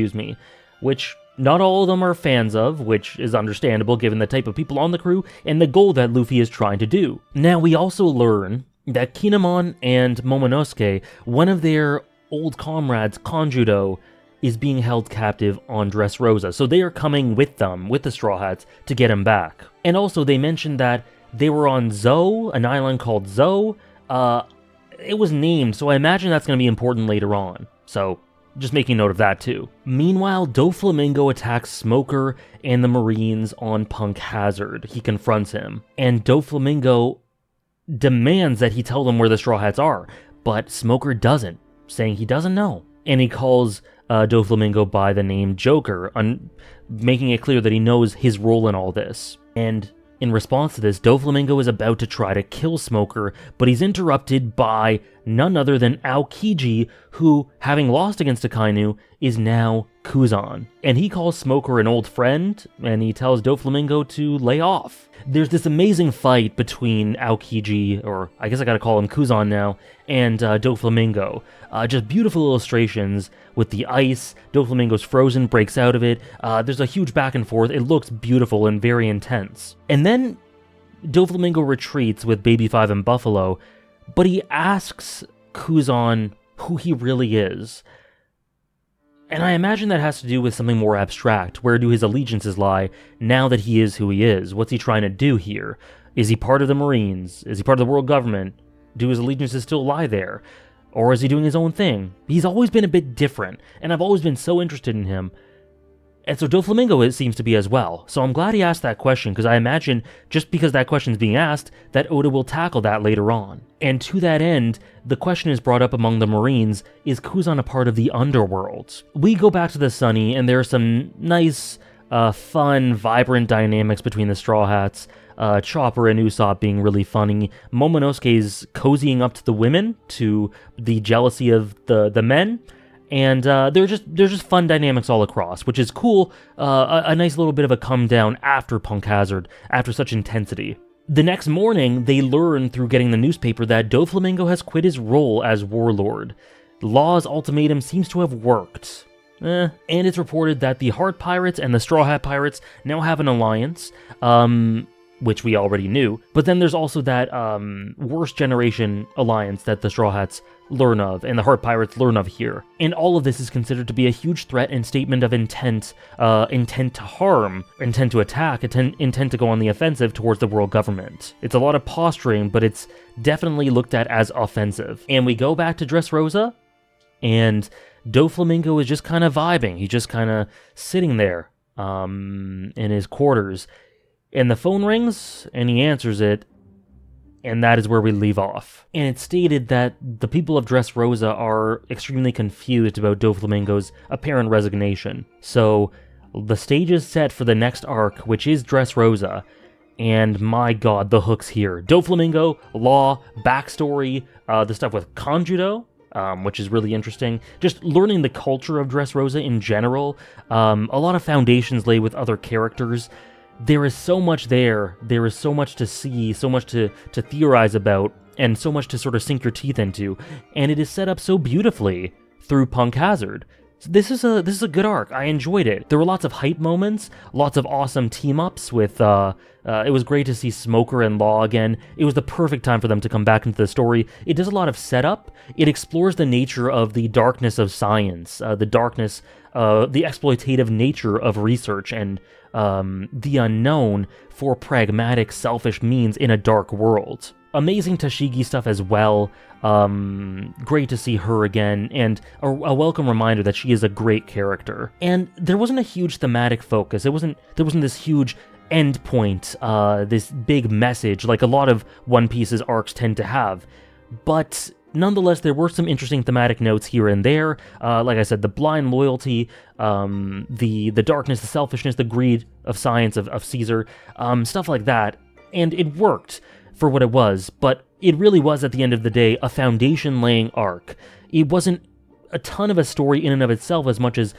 which not all of them are fans of, which is understandable given the type of people on the crew and the goal that Luffy is trying to do. Now, we also learn that Kinemon and Momonosuke, one of their old comrades, Konjudo, is being held captive on Dressrosa, so they are coming with them, with the Straw Hats, to get him back. And also, they mentioned that they were on Zou, an island called Zou. It was named, so I imagine that's going to be important later on. So, just making note of that too. Meanwhile, Doflamingo attacks Smoker and the Marines on Punk Hazard. He confronts him, and Doflamingo demands that he tell them where the Straw Hats are, but Smoker doesn't, saying he doesn't know. And he calls Doflamingo by the name Joker, making it clear that he knows his role in all this. And in response to this, Doflamingo is about to try to kill Smoker, but he's interrupted by none other than Aokiji, who, having lost against Akainu, is now Kuzan. And he calls Smoker an old friend, and he tells Doflamingo to lay off. There's this amazing fight between Aokiji, or I guess I gotta call him Kuzan now, and Doflamingo. Just beautiful illustrations with the ice. Doflamingo's frozen, breaks out of it. There's a huge back and forth. It looks beautiful and very intense. And then Doflamingo retreats with Baby 5 and Buffalo, but he asks Kuzan who he really is. And I imagine that has to do with something more abstract. Where do his allegiances lie now that he is who he is? What's he trying to do here? Is he part of the Marines? Is he part of the world government? Do his allegiances still lie there? Or is he doing his own thing? He's always been a bit different, and I've always been so interested in him. And so Doflamingo seems to be as well. So I'm glad he asked that question, because I imagine just because that question's being asked, that Oda will tackle that later on. And to that end, the question is brought up among the Marines, is Kuzan a part of the underworld? We go back to the Sunny, and there are some nice, fun, vibrant dynamics between the Straw Hats. Chopper and Usopp being really funny. Momonosuke's cozying up to the women, to the jealousy of the men. And they're just fun dynamics all across, which is cool. A nice little bit of a come down after Punk Hazard, after such intensity. The next morning, they learn through getting the newspaper that Doflamingo has quit his role as warlord. Law's ultimatum seems to have worked. And it's reported that the Heart Pirates and the Straw Hat Pirates now have an alliance, which we already knew. But then there's also that Worst Generation alliance that the Straw Hats learn of, and the Heart Pirates learn of here. And all of this is considered to be a huge threat and statement of intent to harm, intent to attack, intent to go on the offensive towards the world government. It's a lot of posturing, but it's definitely looked at as offensive. And we go back to Dressrosa, and Doflamingo is just kind of vibing. He's just kind of sitting there in his quarters. And the phone rings, and he answers it, and that is where we leave off. And it's stated that the people of Dressrosa are extremely confused about Doflamingo's apparent resignation. So the stage is set for the next arc, which is Dressrosa, and my god, the hooks here. Doflamingo, Law, backstory, the stuff with Kanjudo, which is really interesting. Just learning the culture of Dressrosa in general. A lot of foundations laid with other characters. There is so much there. There is so much to see, so much to theorize about, and so much to sort of sink your teeth into. And it is set up so beautifully through Punk Hazard. So this is a good arc. I enjoyed it. There were lots of hype moments, lots of awesome team-ups with, it was great to see Smoker and Law again. It was the perfect time for them to come back into the story. It does a lot of setup. It explores the nature of the darkness of science, the darkness, the exploitative nature of research, and the unknown for pragmatic, selfish means in a dark world. Amazing Tashigi stuff as well. Great to see her again, and a welcome reminder that she is a great character. And there wasn't a huge thematic focus. There wasn't this huge end point, this big message like a lot of One Piece's arcs tend to have. But nonetheless, there were some interesting thematic notes here and there. Like I said, the blind loyalty, the darkness, the selfishness, the greed of science, of Caesar, stuff like that. And it worked for what it was, but it really was, at the end of the day, a foundation-laying arc. It wasn't a ton of a story in and of itself as much as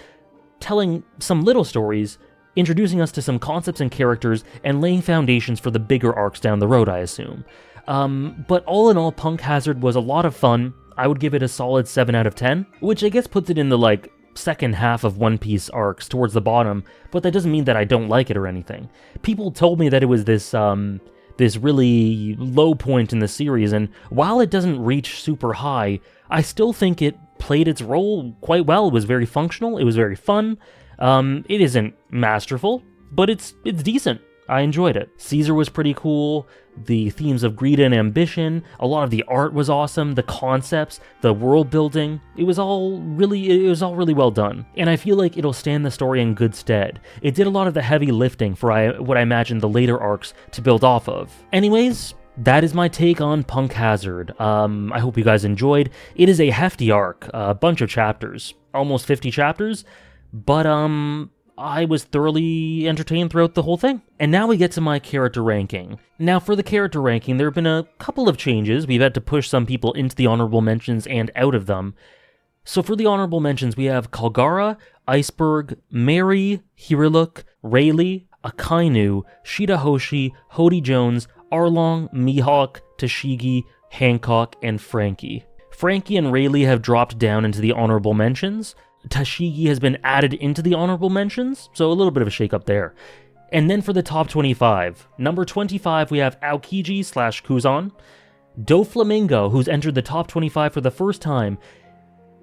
telling some little stories, introducing us to some concepts and characters, and laying foundations for the bigger arcs down the road, I assume. But all in all, Punk Hazard was a lot of fun. I would give it a solid 7 out of 10, which I guess puts it in the, second half of One Piece arcs towards the bottom, but that doesn't mean that I don't like it or anything. People told me that it was this really low point in the series, and while it doesn't reach super high, I still think it played its role quite well. It was very functional, it was very fun. It isn't masterful, but it's decent. I enjoyed it. Caesar was pretty cool. The themes of greed and ambition, a lot of the art was awesome, the concepts, the world building, it was all really well done. And I feel like it'll stand the story in good stead. It did a lot of the heavy lifting for what I imagine the later arcs to build off of. Anyways, that is my take on Punk Hazard. I hope you guys enjoyed. It is a hefty arc, a bunch of chapters, almost 50 chapters, but I was thoroughly entertained throughout the whole thing. And now we get to my character ranking. Now for the character ranking, there have been a couple of changes. We've had to push some people into the honorable mentions and out of them. So for the honorable mentions, we have Kalgara, Iceberg, Mary, Hiriluk, Rayleigh, Akainu, Shirahoshi, Hody Jones, Arlong, Mihawk, Tashigi, Hancock, and Frankie. Frankie and Rayleigh have dropped down into the honorable mentions. Tashigi has been added into the honorable mentions, so a little bit of a shake-up there. And then for the top 25, number 25 we have Aokiji/Kuzan. Doflamingo, who's entered the top 25 for the first time.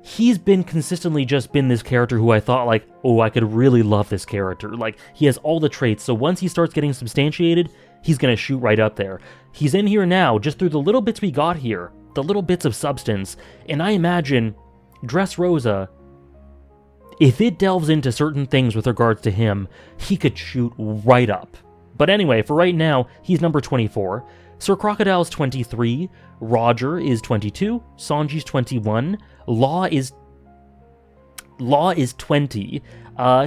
he's been consistently just been this character who I thought like, oh, I could really love this character. Like, he has all the traits, so once he starts getting substantiated, he's gonna shoot right up there. He's in here now, just through the little bits we got here, the little bits of substance, and I imagine Dressrosa, if it delves into certain things with regards to him, he could shoot right up. But anyway, for right now, he's number 24. Sir Crocodile's 23, Roger is 22, Sanji's 21, Law is 20.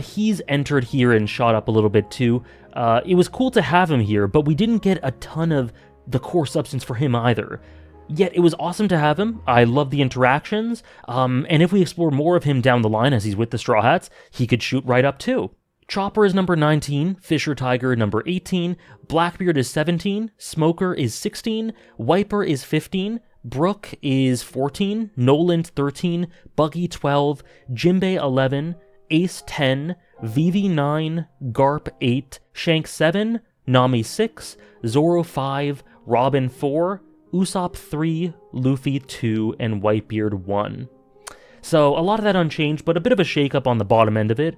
He's entered here and shot up a little bit too. It was cool to have him here, but we didn't get a ton of the core substance for him either. Yet it was awesome to have him. I love the interactions, and if we explore more of him down the line as he's with the Straw Hats, he could shoot right up too. Chopper is number 19, Fisher Tiger number 18, Blackbeard is 17, Smoker is 16, Wiper is 15, Brook is 14, Nolan 13, Buggy 12, Jimbei 11, Ace 10, Vivi 9, Garp 8, Shank 7, Nami 6, Zoro 5, Robin 4, Usopp 3, Luffy 2, and Whitebeard 1. So a lot of that unchanged, but a bit of a shake-up on the bottom end of it.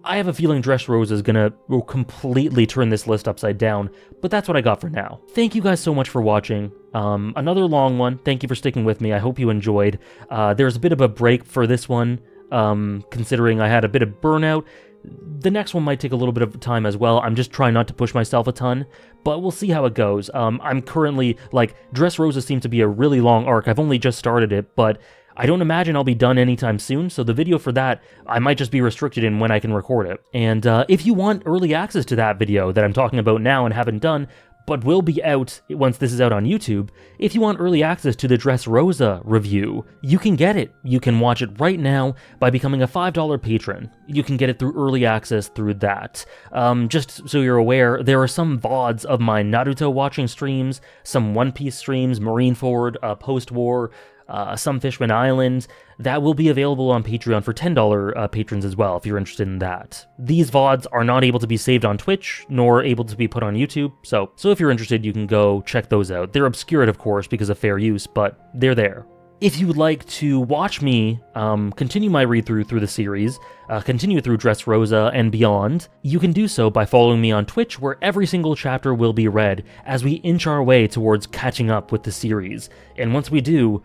I have a feeling Dressrosa is gonna completely turn this list upside down, but that's what I got for now. Thank you guys so much for watching. Another long one. Thank you for sticking with me. I hope you enjoyed. There's a bit of a break for this one, considering I had a bit of burnout. The next one might take a little bit of time as well. I'm just trying not to push myself a ton, but we'll see how it goes. I'm currently, like, Dressrosa seems to be a really long arc. I've only just started it, but I don't imagine I'll be done anytime soon, so the video for that, I might just be restricted in when I can record it. And if you want early access to that video that I'm talking about now and haven't done, but will be out once this is out on YouTube, if you want early access to the Dressrosa review, you can get it. You can watch it right now by becoming a $5 patron. You can get it through early access through that. Just so you're aware, there are some VODs of my Naruto watching streams, some One Piece streams, Marineford, Post-War, some Fishman Island, that will be available on Patreon for $10 patrons as well, if you're interested in that. These VODs are not able to be saved on Twitch, nor able to be put on YouTube, so if you're interested, you can go check those out. They're obscured, of course, because of fair use, but they're there. If you would like to watch me continue my read-through the series, continue through Dressrosa and beyond, you can do so by following me on Twitch, where every single chapter will be read as we inch our way towards catching up with the series. And once we do,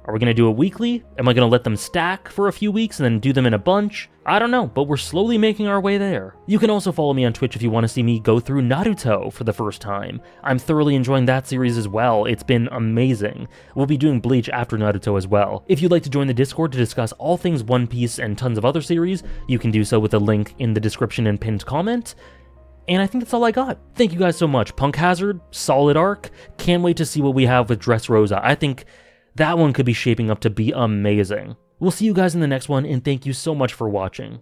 are we going to do it weekly? Am I going to let them stack for a few weeks and then do them in a bunch? I don't know, but we're slowly making our way there. You can also follow me on Twitch if you want to see me go through Naruto for the first time. I'm thoroughly enjoying that series as well. It's been amazing. We'll be doing Bleach after Naruto as well. If you'd like to join the Discord to discuss all things One Piece and tons of other series, you can do so with a link in the description and pinned comment. And I think that's all I got. Thank you guys so much. Punk Hazard, solid arc. Can't wait to see what we have with Dressrosa. I think that one could be shaping up to be amazing. We'll see you guys in the next one, and thank you so much for watching.